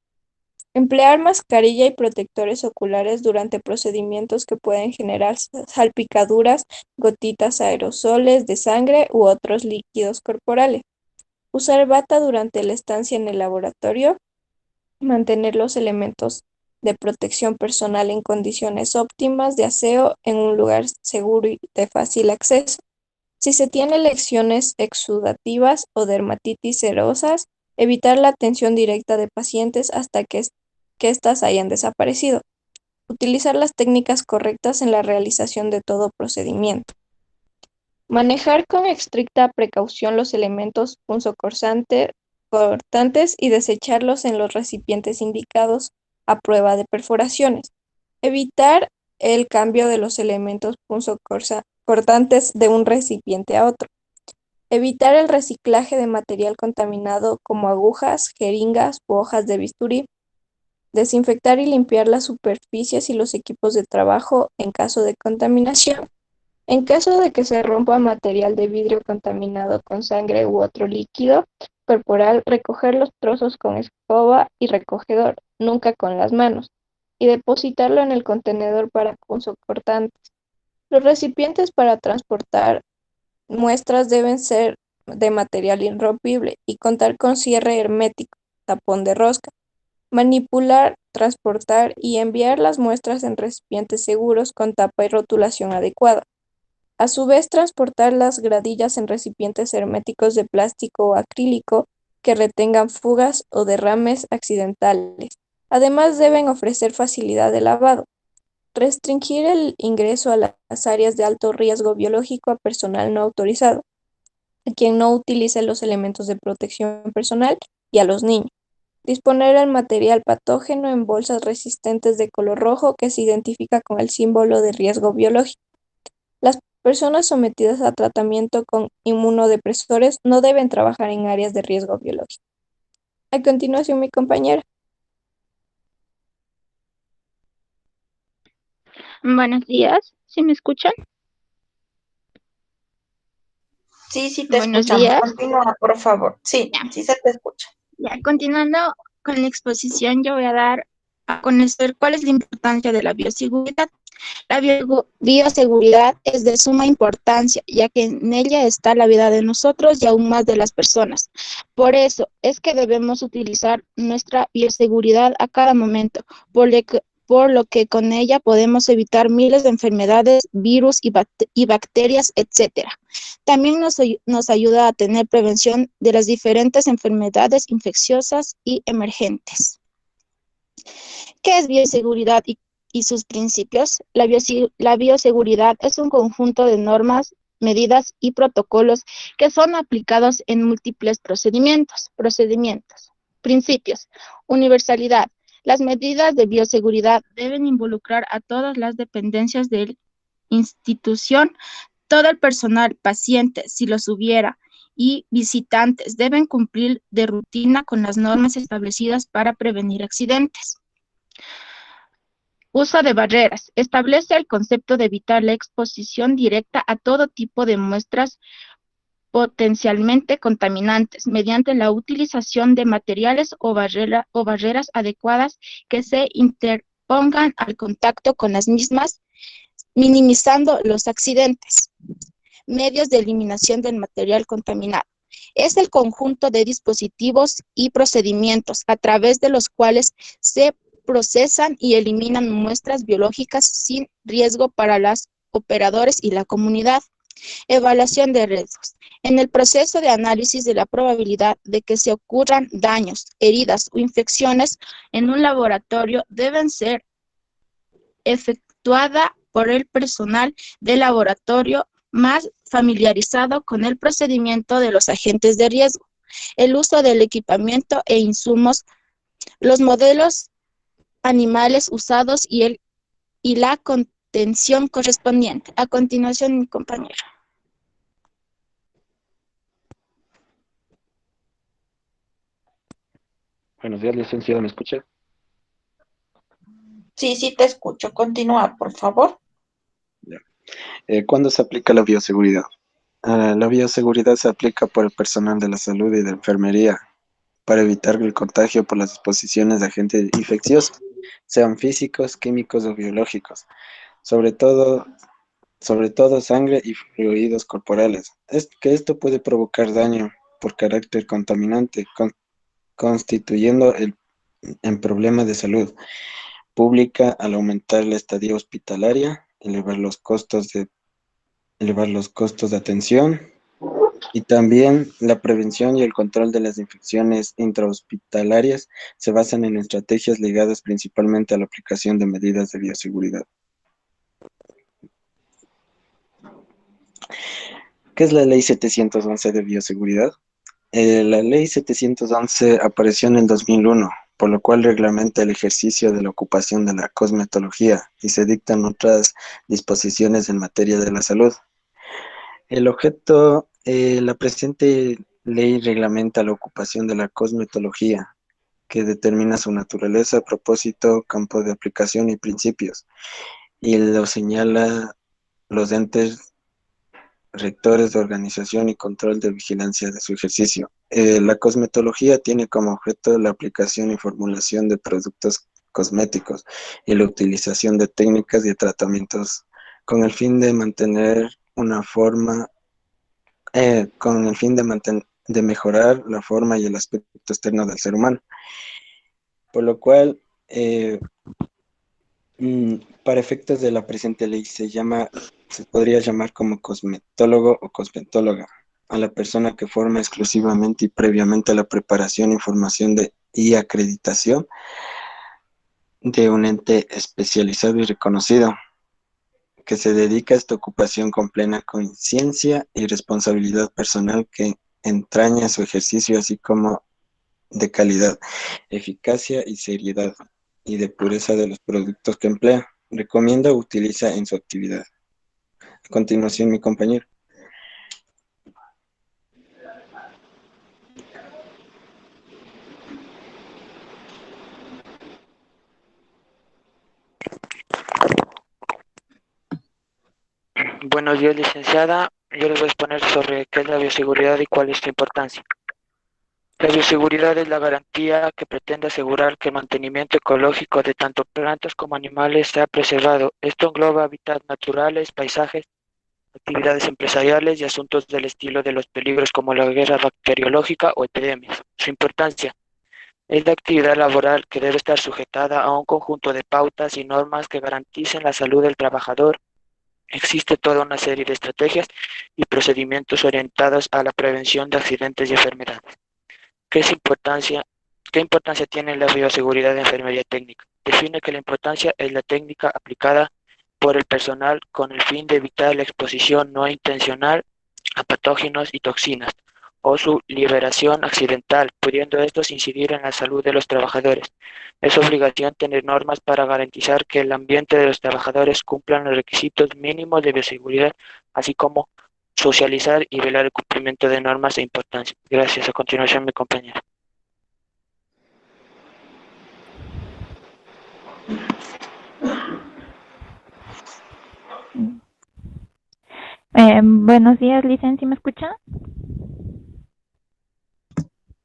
Emplear mascarilla y protectores oculares durante procedimientos que pueden generar salpicaduras, gotitas aerosoles de sangre u otros líquidos corporales. Usar bata durante la estancia en el laboratorio. Mantener los elementos de protección personal en condiciones óptimas de aseo en un lugar seguro y de fácil acceso. Si se tiene lesiones exudativas o dermatitis serosas, evitar la atención directa de pacientes hasta que éstas hayan desaparecido. Utilizar las técnicas correctas en la realización de todo procedimiento. Manejar con estricta precaución los elementos punzocortantes y desecharlos en los recipientes indicados a prueba de perforaciones. Evitar el cambio de los elementos punzocortantes de un recipiente a otro. Evitar el reciclaje de material contaminado como agujas, jeringas u hojas de bisturí. Desinfectar y limpiar las superficies y los equipos de trabajo en caso de contaminación. En caso de que se rompa material de vidrio contaminado con sangre u otro líquido corporal, recoger los trozos con escoba y recogedor, nunca con las manos, y depositarlo en el contenedor para punzocortantes. Los recipientes para transportar muestras deben ser de material irrompible y contar con cierre hermético, tapón de rosca. Manipular, transportar y enviar las muestras en recipientes seguros con tapa y rotulación adecuada. A su vez, transportar las gradillas en recipientes herméticos de plástico o acrílico que retengan fugas o derrames accidentales. Además, deben ofrecer facilidad de lavado. Restringir el ingreso a las áreas de alto riesgo biológico a personal no autorizado, a quien no utilice los elementos de protección personal y a los niños. Disponer el material patógeno en bolsas resistentes de color rojo que se identifica con el símbolo de riesgo biológico. Las personas sometidas a tratamiento con inmunodepresores no deben trabajar en áreas de riesgo biológico. A continuación, mi compañera. Buenos días, ¿sí me escuchan? Sí, sí te Buenos escuchamos. días. Continúa, por favor. Sí, sí se te escucha. Ya, continuando con la exposición, yo voy a dar a conocer cuál es la importancia de la bioseguridad. La bioseguridad es de suma importancia, ya que en ella está la vida de nosotros y aún más de las personas. Por eso es que debemos utilizar nuestra bioseguridad a cada momento, por lo que con ella podemos evitar miles de enfermedades, virus y bacterias, etc. También nos ayuda a tener prevención de las diferentes enfermedades infecciosas y emergentes. ¿Qué es bioseguridad y sus principios? La bioseguridad es un conjunto de normas, medidas y protocolos que son aplicados en múltiples procedimientos. Principios. Universalidad. Las medidas de bioseguridad deben involucrar a todas las dependencias de la institución, todo el personal, pacientes, si los hubiera, y visitantes deben cumplir de rutina con las normas establecidas para prevenir accidentes. Uso de barreras. Establece el concepto de evitar la exposición directa a todo tipo de muestras potencialmente contaminantes mediante la utilización de materiales o barreras adecuadas que se interpongan al contacto con las mismas, minimizando los accidentes. Medios de eliminación del material contaminado. Es el conjunto de dispositivos y procedimientos a través de los cuales se procesan y eliminan muestras biológicas sin riesgo para los operadores y la comunidad. Evaluación de riesgos. En el proceso de análisis de la probabilidad de que se ocurran daños, heridas o infecciones en un laboratorio deben ser efectuada por el personal del laboratorio más familiarizado con el procedimiento de los agentes de riesgo, el uso del equipamiento e insumos, los modelos animales usados y la contención correspondiente. A continuación, mi compañero. Buenos días, licenciada, ¿me escucha? Sí, sí te escucho. Continúa, por favor. Ya. ¿Cuándo se aplica la bioseguridad? La bioseguridad se aplica por el personal de la salud y de enfermería para evitar el contagio por las exposiciones de agentes infecciosos, sean físicos, químicos o biológicos, sobre todo sangre y fluidos corporales. Es que esto puede provocar daño por carácter contaminante, constituyendo en problema de salud pública al aumentar la estadía hospitalaria, elevar los costos de atención y también la prevención y el control de las infecciones intrahospitalarias se basan en estrategias ligadas principalmente a la aplicación de medidas de bioseguridad. ¿Qué es la Ley 711 de bioseguridad? La Ley 711 apareció en el 2001, por lo cual reglamenta el ejercicio de la ocupación de la cosmetología y se dictan otras disposiciones en materia de la salud. La presente ley reglamenta la ocupación de la cosmetología, que determina su naturaleza, propósito, campo de aplicación y principios, y lo señala los entes rectores de organización y control de vigilancia de su ejercicio. La cosmetología tiene como objeto la aplicación y formulación de productos cosméticos y la utilización de técnicas y de tratamientos con el fin de mantener una forma, de mejorar la forma y el aspecto externo del ser humano. Por lo cual, para efectos de la presente ley se podría llamar como cosmetólogo o cosmetóloga a la persona que forma exclusivamente y previamente a la preparación, información y acreditación de un ente especializado y reconocido que se dedica a esta ocupación con plena conciencia y responsabilidad personal que entraña su ejercicio, así como de calidad, eficacia y seriedad y de pureza de los productos que emplea, recomienda o utiliza en su actividad. A continuación, mi compañero. Buenos días, licenciada. Yo les voy a exponer sobre qué es la bioseguridad y cuál es su importancia. La bioseguridad es la garantía que pretende asegurar que el mantenimiento ecológico de tanto plantas como animales sea preservado. Esto engloba hábitats naturales, paisajes, actividades empresariales y asuntos del estilo de los peligros como la guerra bacteriológica o epidemias. Su importancia es la actividad laboral que debe estar sujetada a un conjunto de pautas y normas que garanticen la salud del trabajador. Existe toda una serie de estrategias y procedimientos orientados a la prevención de accidentes y enfermedades. ¿Qué es importancia? ¿Qué importancia tiene la bioseguridad de enfermería técnica? Define que la importancia es la técnica aplicada por el personal con el fin de evitar la exposición no intencional a patógenos y toxinas o su liberación accidental, pudiendo estos incidir en la salud de los trabajadores. Es obligación tener normas para garantizar que el ambiente de los trabajadores cumplan los requisitos mínimos de bioseguridad, así como socializar y velar el cumplimiento de normas de importancia. Gracias. A continuación, mi compañero. Buenos días, Licen, ¿sí me escucha?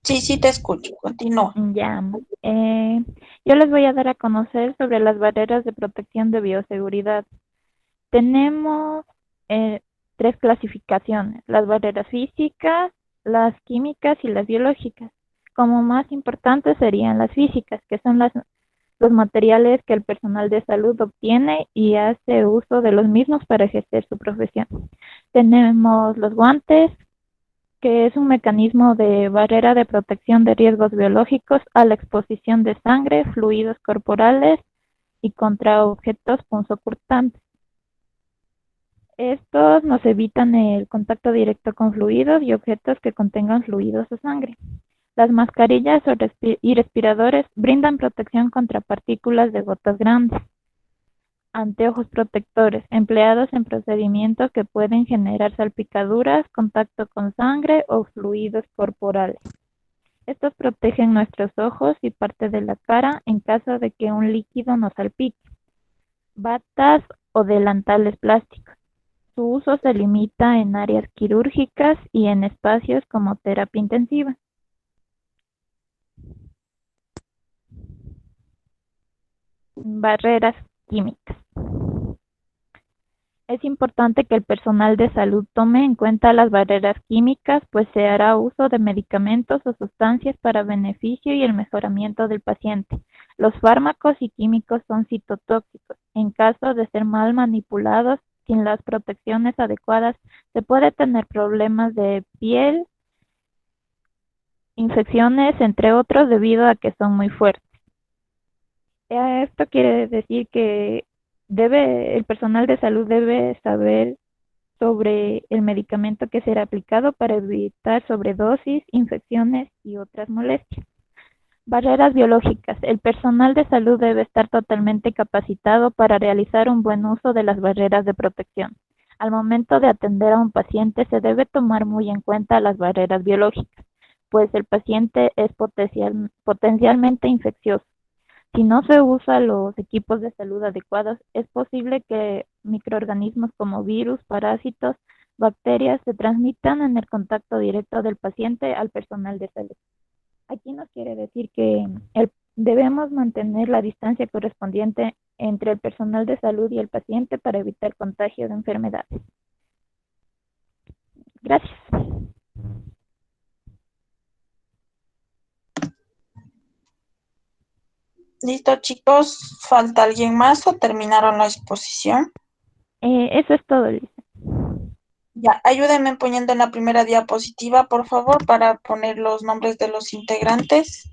Sí, sí te escucho. Continúa. Ya. Yo les voy a dar a conocer sobre las barreras de protección de bioseguridad. Tenemos tres clasificaciones: las barreras físicas, las químicas y las biológicas. Como más importantes serían las físicas, que son los materiales que el personal de salud obtiene y hace uso de los mismos para ejercer su profesión. Tenemos los guantes, que es un mecanismo de barrera de protección de riesgos biológicos a la exposición de sangre, fluidos corporales y contra objetos punzocortantes. Estos nos evitan el contacto directo con fluidos y objetos que contengan fluidos o sangre. Las mascarillas y respiradores brindan protección contra partículas de gotas grandes. Anteojos protectores, empleados en procedimientos que pueden generar salpicaduras, contacto con sangre o fluidos corporales. Estos protegen nuestros ojos y parte de la cara en caso de que un líquido nos salpique. Batas o delantales plásticos. Su uso se limita en áreas quirúrgicas y en espacios como terapia intensiva. Barreras químicas. Es importante que el personal de salud tome en cuenta las barreras químicas, pues se hará uso de medicamentos o sustancias para beneficio y el mejoramiento del paciente. Los fármacos y químicos son citotóxicos. En caso de ser mal manipulados, sin las protecciones adecuadas, se puede tener problemas de piel, infecciones, entre otros, debido a que son muy fuertes. Esto quiere decir que el personal de salud debe saber sobre el medicamento que será aplicado para evitar sobredosis, infecciones y otras molestias. Barreras biológicas. El personal de salud debe estar totalmente capacitado para realizar un buen uso de las barreras de protección. Al momento de atender a un paciente se debe tomar muy en cuenta las barreras biológicas, pues el paciente es potencialmente infeccioso. Si no se usan los equipos de salud adecuados, es posible que microorganismos como virus, parásitos, bacterias se transmitan en el contacto directo del paciente al personal de salud. Aquí nos quiere decir que debemos mantener la distancia correspondiente entre el personal de salud y el paciente para evitar contagio de enfermedades. Gracias. Listo, chicos. ¿Falta alguien más o terminaron la exposición? Eso es todo, Lisa. Ya, ayúdenme poniendo en la primera diapositiva, por favor, para poner los nombres de los integrantes.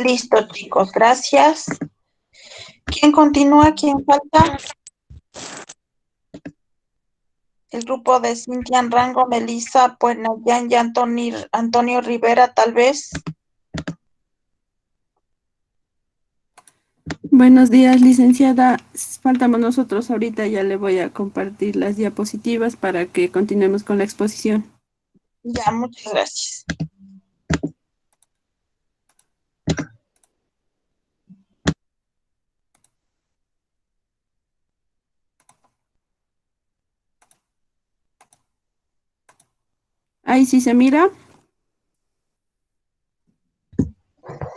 Listo, chicos, gracias. ¿Quién continúa? ¿Quién falta? El grupo de Cintia Rango, Melissa Puenayan y Antonio Rivera, tal vez. Buenos días, licenciada. Faltamos nosotros ahorita, ya le voy a compartir las diapositivas para que continuemos con la exposición. Ya, muchas gracias. Ahí sí se mira.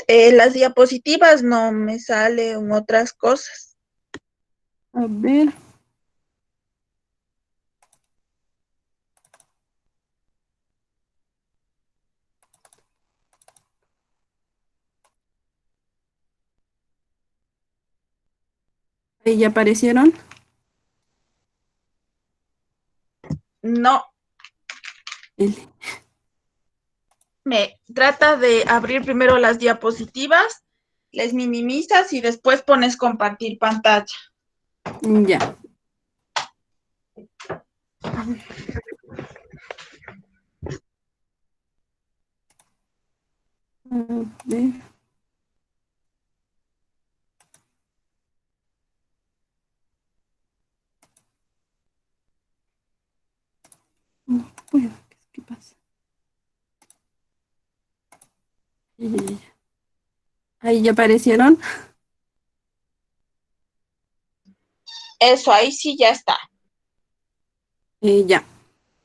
Las diapositivas no me salen otras cosas. A ver. Ahí ya aparecieron. No. Me trata de abrir primero las diapositivas, les minimizas y después pones compartir pantalla. Ya. A ver. No puedo, ¿qué pasa? Ahí ya aparecieron. Eso, ahí sí ya está. Ya.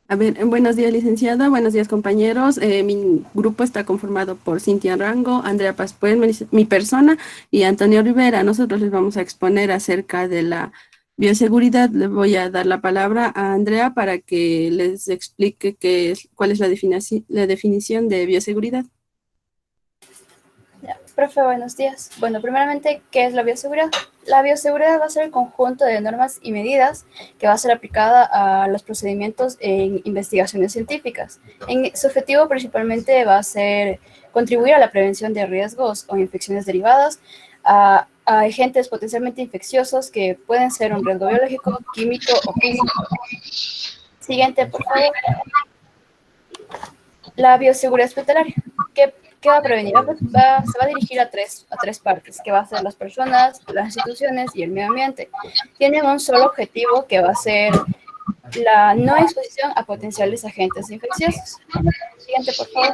A ver, buenos días, licenciada. Buenos días, compañeros. Mi grupo está conformado por Cintia Rango, Andrea Pascuel, mi persona, y Antonio Rivera. Nosotros les vamos a exponer acerca de la bioseguridad. Le voy a dar la palabra a Andrea para que les explique cuál es la definición de bioseguridad. Ya, profe, buenos días. Bueno, primeramente, ¿qué es la bioseguridad? La bioseguridad va a ser el conjunto de normas y medidas que va a ser aplicada a los procedimientos en investigaciones científicas. Su objetivo principalmente va a ser contribuir a la prevención de riesgos o infecciones derivadas a agentes potencialmente infecciosos que pueden ser un riesgo biológico, químico o físico. Siguiente, por favor. La bioseguridad hospitalaria. ¿Qué va a prevenir? Se va a dirigir a tres partes, que va a ser las personas, las instituciones y el medio ambiente. Tienen un solo objetivo, que va a ser la no exposición a potenciales agentes infecciosos. Siguiente, por favor.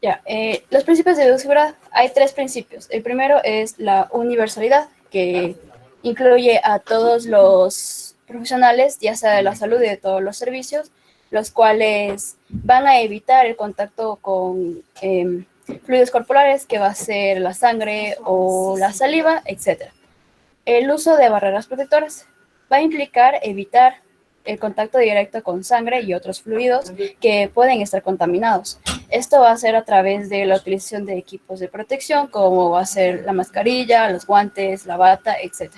Ya, los principios de bioseguridad. Hay tres principios. El primero es la universalidad, que incluye a todos los profesionales, ya sea de la salud y de todos los servicios, los cuales van a evitar el contacto con fluidos corporales, que va a ser la sangre o la saliva, etc. El uso de barreras protectoras va a implicar evitar el contacto directo con sangre y otros fluidos que pueden estar contaminados. Esto va a ser a través de la utilización de equipos de protección, como va a ser la mascarilla, los guantes, la bata, etc.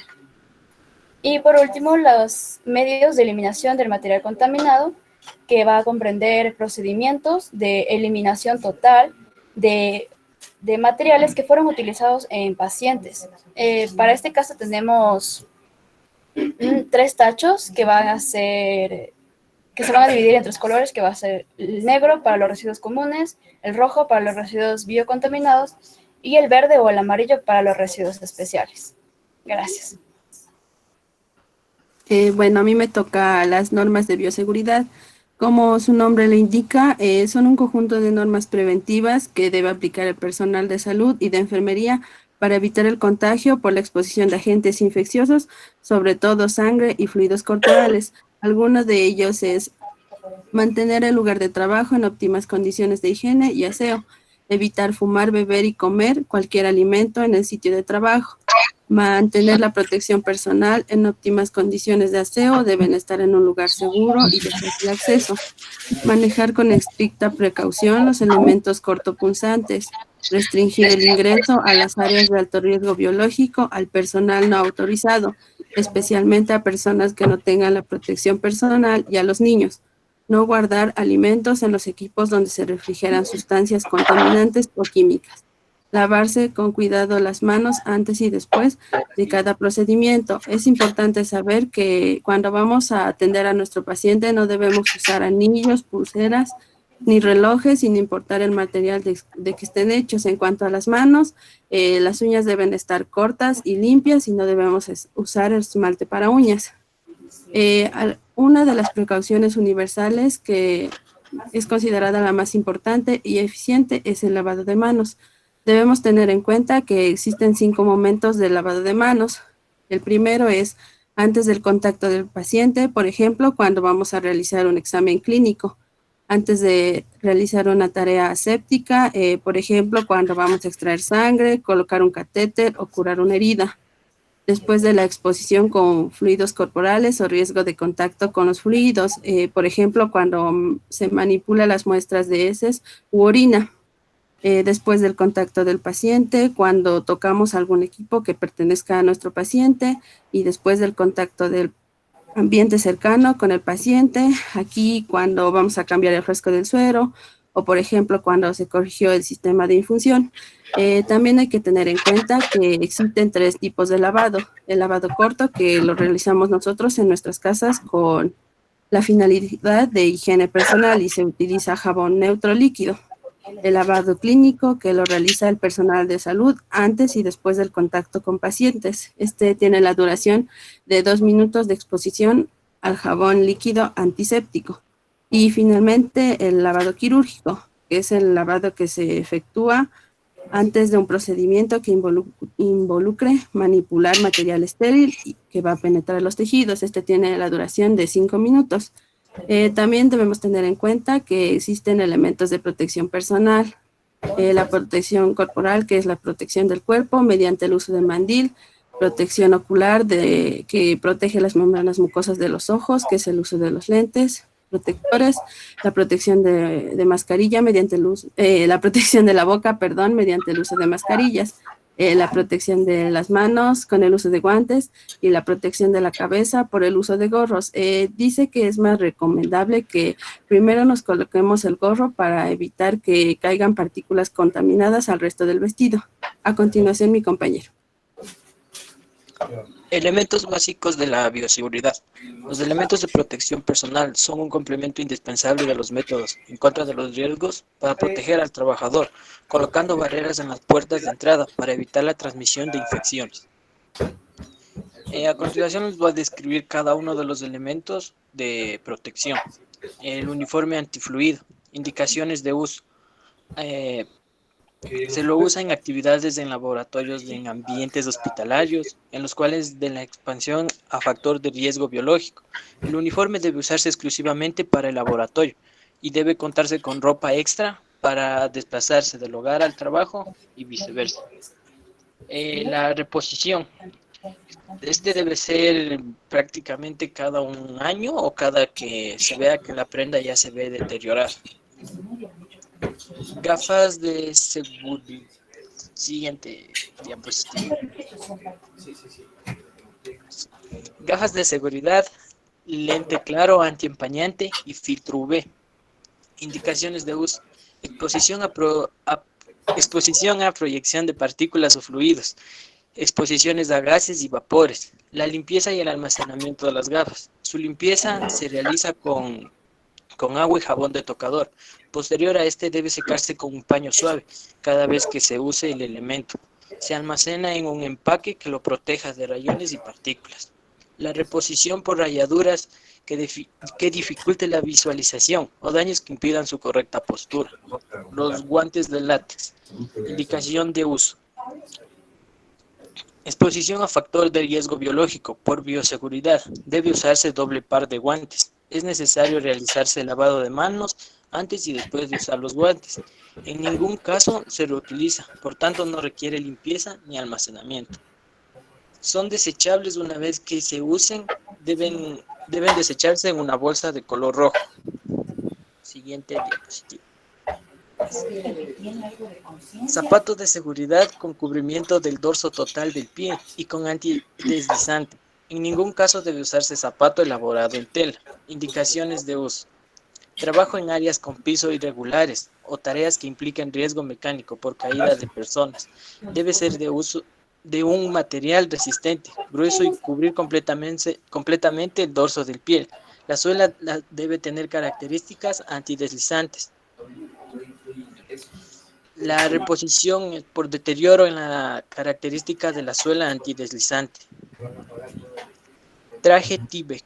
Y por último, los medios de eliminación del material contaminado, que va a comprender procedimientos de eliminación total de materiales que fueron utilizados en pacientes. Para este caso tenemos 3 tachos que se van a dividir en 3 colores, que va a ser el negro para los residuos comunes, el rojo para los residuos biocontaminados y el verde o el amarillo para los residuos especiales. Gracias. Bueno, a mí me toca las normas de bioseguridad. Como su nombre le indica, son un conjunto de normas preventivas que debe aplicar el personal de salud y de enfermería para evitar el contagio por la exposición de agentes infecciosos, sobre todo sangre y fluidos corporales. Algunos de ellos es mantener el lugar de trabajo en óptimas condiciones de higiene y aseo, evitar fumar, beber y comer cualquier alimento en el sitio de trabajo, mantener la protección personal en óptimas condiciones de aseo, deben estar en un lugar seguro y de fácil acceso, manejar con estricta precaución los elementos cortopunzantes, restringir el ingreso a las áreas de alto riesgo biológico al personal no autorizado, especialmente a personas que no tengan la protección personal y a los niños, No guardar alimentos en los equipos donde se refrigeran sustancias contaminantes o químicas. Lavarse con cuidado las manos antes y después de cada procedimiento. Es importante saber que cuando vamos a atender a nuestro paciente no debemos usar anillos, pulseras, ni relojes, sin importar el material de que estén hechos. En cuanto a las manos, las uñas deben estar cortas y limpias y no debemos usar el esmalte para uñas. Una de las precauciones universales que es considerada la más importante y eficiente es el lavado de manos. Debemos tener en cuenta que existen 5 momentos de lavado de manos. El primero es antes del contacto del paciente, por ejemplo, cuando vamos a realizar un examen clínico. Antes de realizar una tarea aséptica, por ejemplo, cuando vamos a extraer sangre, colocar un catéter o curar una herida. Después de la exposición con fluidos corporales o riesgo de contacto con los fluidos, por ejemplo, cuando se manipula las muestras de heces u orina. Después del contacto del paciente, cuando tocamos algún equipo que pertenezca a nuestro paciente y después del contacto del ambiente cercano con el paciente, aquí cuando vamos a cambiar el frasco del suero o por ejemplo cuando se corrigió el sistema de infusión. También hay que tener en cuenta que existen 3 tipos de lavado. El lavado corto, que lo realizamos nosotros en nuestras casas con la finalidad de higiene personal y se utiliza jabón neutro líquido. El lavado clínico, que lo realiza el personal de salud antes y después del contacto con pacientes. Este tiene la duración de 2 minutos de exposición al jabón líquido antiséptico. Y finalmente el lavado quirúrgico, que es el lavado que se efectúa antes de un procedimiento que involucre manipular material estéril y que va a penetrar los tejidos. Este tiene la duración de 5 minutos. También debemos tener en cuenta que existen elementos de protección personal, la protección corporal, que es la protección del cuerpo mediante el uso de mandil, protección ocular que protege las membranas mucosas de los ojos, que es el uso de los lentes protectores, la protección de mascarilla mediante el uso, la protección de la boca, perdón, mediante el uso de mascarillas, la protección de las manos con el uso de guantes y la protección de la cabeza por el uso de gorros. Dice que es más recomendable que primero nos coloquemos el gorro para evitar que caigan partículas contaminadas al resto del vestido. A continuación, mi compañero. Elementos básicos de la bioseguridad. Los elementos de protección personal son un complemento indispensable de los métodos en contra de los riesgos para proteger al trabajador, colocando barreras en las puertas de entrada para evitar la transmisión de infecciones. A continuación les voy a describir cada uno de los elementos de protección. El uniforme antifluido, indicaciones de uso. Se lo usa en actividades en laboratorios en ambientes hospitalarios, en los cuales de la expansión a factor de riesgo biológico. El uniforme debe usarse exclusivamente para el laboratorio y debe contarse con ropa extra para desplazarse del hogar al trabajo y viceversa. La reposición. Este debe ser prácticamente cada un año o cada que se vea que la prenda ya se ve deteriorada. Gafas de seguridad. Siguiente diapositiva. Gafas de seguridad, lente claro, antiempañante y filtro UV. Indicaciones de uso. Exposición a proyección de partículas o fluidos. Exposiciones a gases y vapores. La limpieza y el almacenamiento de las gafas. Su limpieza se realiza con agua y jabón de tocador. Posterior a este debe secarse con un paño suave cada vez que se use el elemento. Se almacena en un empaque que lo proteja de rayones y partículas. La reposición por rayaduras que dificulte la visualización o daños que impidan su correcta postura. Los guantes de látex. Indicación de uso. Exposición a factor de riesgo biológico por bioseguridad. Debe usarse doble par de guantes. Es necesario realizarse el lavado de manos antes y después de usar los guantes. En ningún caso se reutiliza, por tanto no requiere limpieza ni almacenamiento. Son desechables una vez que se usen, deben desecharse en una bolsa de color rojo. Siguiente diapositiva. Zapatos de seguridad con cubrimiento del dorso total del pie y con antideslizante. En ningún caso debe usarse zapato elaborado en tela. Indicaciones de uso. trabajo en áreas con piso irregulares o tareas que impliquen riesgo mecánico por caída de personas. Debe ser de uso de un material resistente, grueso y cubrir completamente el dorso del pie. La suela debe tener características antideslizantes. La reposición por deterioro en la característica de la suela antideslizante. Traje Tyvek.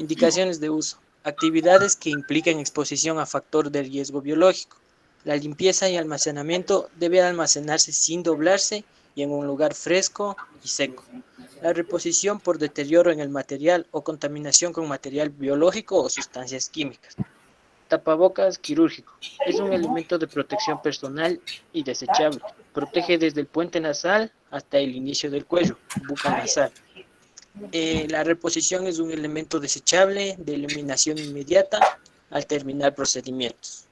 Indicaciones de uso. Actividades que implican exposición a factor de riesgo biológico. La limpieza y almacenamiento debe almacenarse sin doblarse y en un lugar fresco y seco. La reposición por deterioro en el material o contaminación con material biológico o sustancias químicas. Tapabocas quirúrgico. Es un elemento de protección personal y desechable. Protege desde el puente nasal hasta el inicio del cuello, boca nasal. La reposición es un elemento desechable de eliminación inmediata al terminar procedimientos.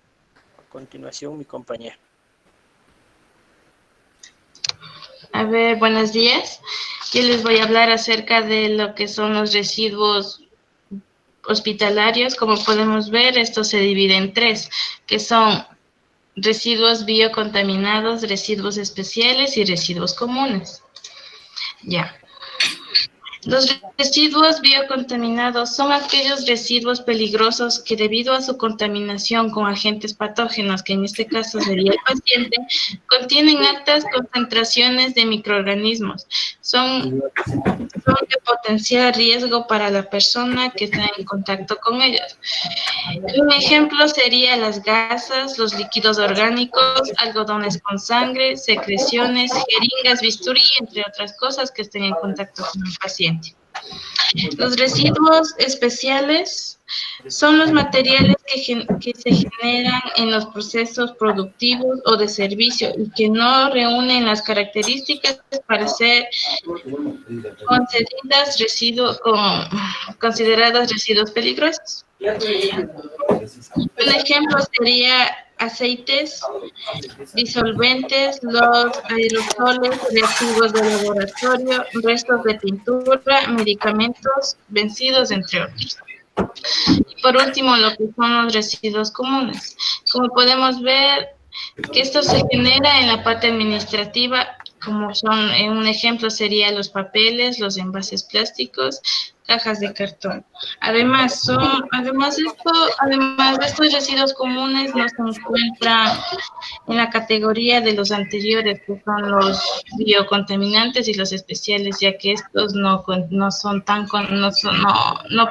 A continuación, mi compañero. A ver, buenos días. Yo les voy a hablar acerca de lo que son los residuos hospitalarios. Como podemos ver, esto se divide en tres, que son residuos biocontaminados, residuos especiales y residuos comunes. Ya. Los residuos biocontaminados son aquellos residuos peligrosos que debido a su contaminación con agentes patógenos, que en este caso sería el paciente, contienen altas concentraciones de microorganismos. Son de potencial riesgo para la persona que está en contacto con ellos. Un ejemplo sería las gasas, los líquidos orgánicos, algodones con sangre, secreciones, jeringas, bisturí, entre otras cosas que estén en contacto con el paciente. Los residuos especiales son los materiales que se generan en los procesos productivos o de servicio y que no reúnen las características para ser consideradas residuos peligrosos. Un ejemplo sería aceites, disolventes, los aerosoles, reactivos de laboratorio, restos de pintura, medicamentos vencidos, entre otros. Y por último, lo que son los residuos comunes. Como podemos ver, que esto se genera en la parte administrativa, como son, un ejemplo sería los papeles, los envases plásticos, cajas de cartón. Además de estos residuos comunes, no se encuentran en la categoría de los anteriores, que son los biocontaminantes y los especiales, ya que estos no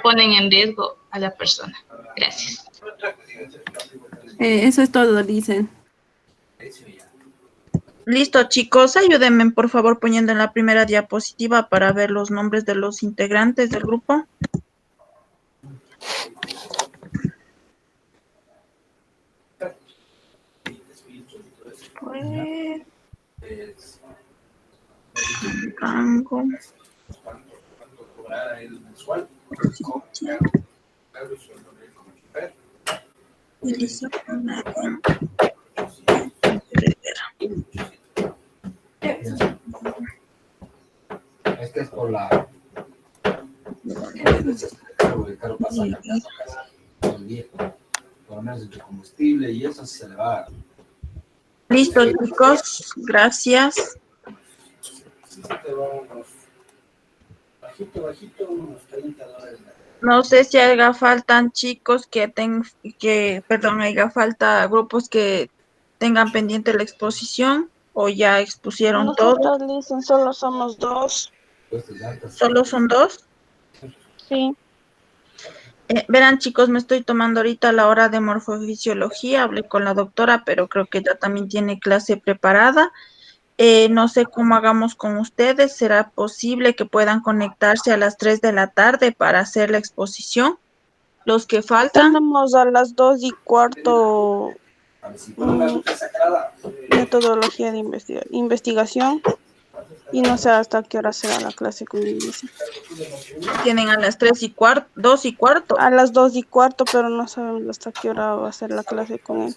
ponen en riesgo a la persona. Gracias. Eso es todo, dicen. Listo, chicos, ayúdenme por favor poniendo en la primera diapositiva para ver los nombres de los integrantes del grupo. Rango. Es que es por la... el carro pasa la casa todo el día, por lo menos entre combustible y eso se le va. Listo, chicos, gracias. Bajito, unos $30. No sé si haga falta chicos haga falta grupos que tengan pendiente la exposición o ya expusieron todo. Nosotros, dicen, solo somos dos. ¿Solo son dos? Sí. Verán, chicos, me estoy tomando ahorita la hora de morfofisiología, hablé con la doctora, pero creo que ya también tiene clase preparada. No sé cómo hagamos con ustedes, ¿será posible que puedan conectarse a las 3 de la tarde para hacer la exposición? Los que faltan. Tenemos a las 2:15 metodología de investigación y no sé hasta qué hora será la clase con inicio. Tienen a las 2:15. A las 2:15, pero no sabemos hasta qué hora va a ser la clase con él.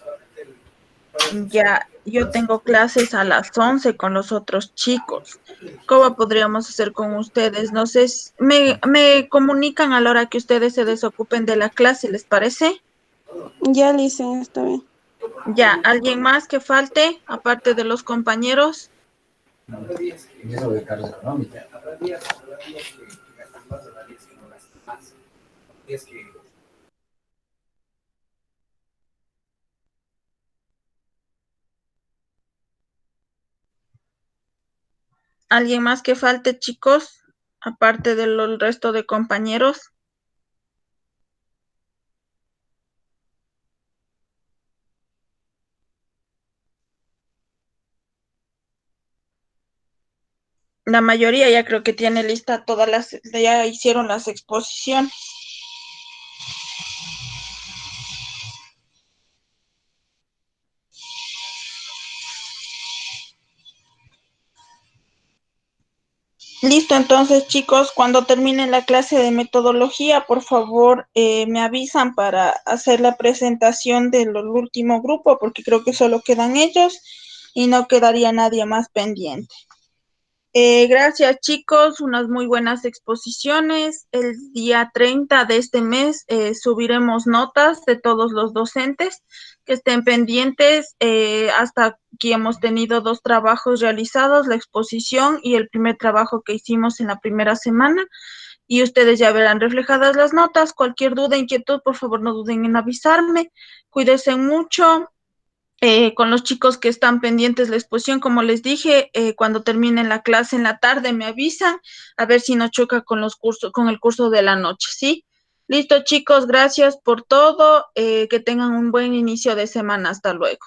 Ya, yo tengo clases a las 11 con los otros chicos. ¿Cómo podríamos hacer con ustedes? No sé, me comunican a la hora que ustedes se desocupen de la clase, ¿les parece? Ya, Licen, está bien. Ya, ¿alguien más que falte, aparte de los compañeros? ¿Alguien más que falte, chicos, aparte del resto de compañeros? La mayoría ya creo que tiene lista ya hicieron las exposiciones. Listo, entonces chicos, cuando termine la clase de metodología, por favor, me avisan para hacer la presentación del último grupo, porque creo que solo quedan ellos y no quedaría nadie más pendiente. Gracias chicos, unas muy buenas exposiciones. El día 30 de este mes subiremos notas de todos los docentes que estén pendientes. Hasta aquí hemos tenido 2 trabajos realizados, la exposición y el primer trabajo que hicimos en la primera semana. Y ustedes ya verán reflejadas las notas. Cualquier duda, inquietud, por favor no duden en avisarme. Cuídense mucho. Con los chicos que están pendientes de la exposición, como les dije, cuando terminen la clase en la tarde me avisan, a ver si no choca con el curso de la noche, ¿sí? Listo, chicos, gracias por todo, que tengan un buen inicio de semana, hasta luego.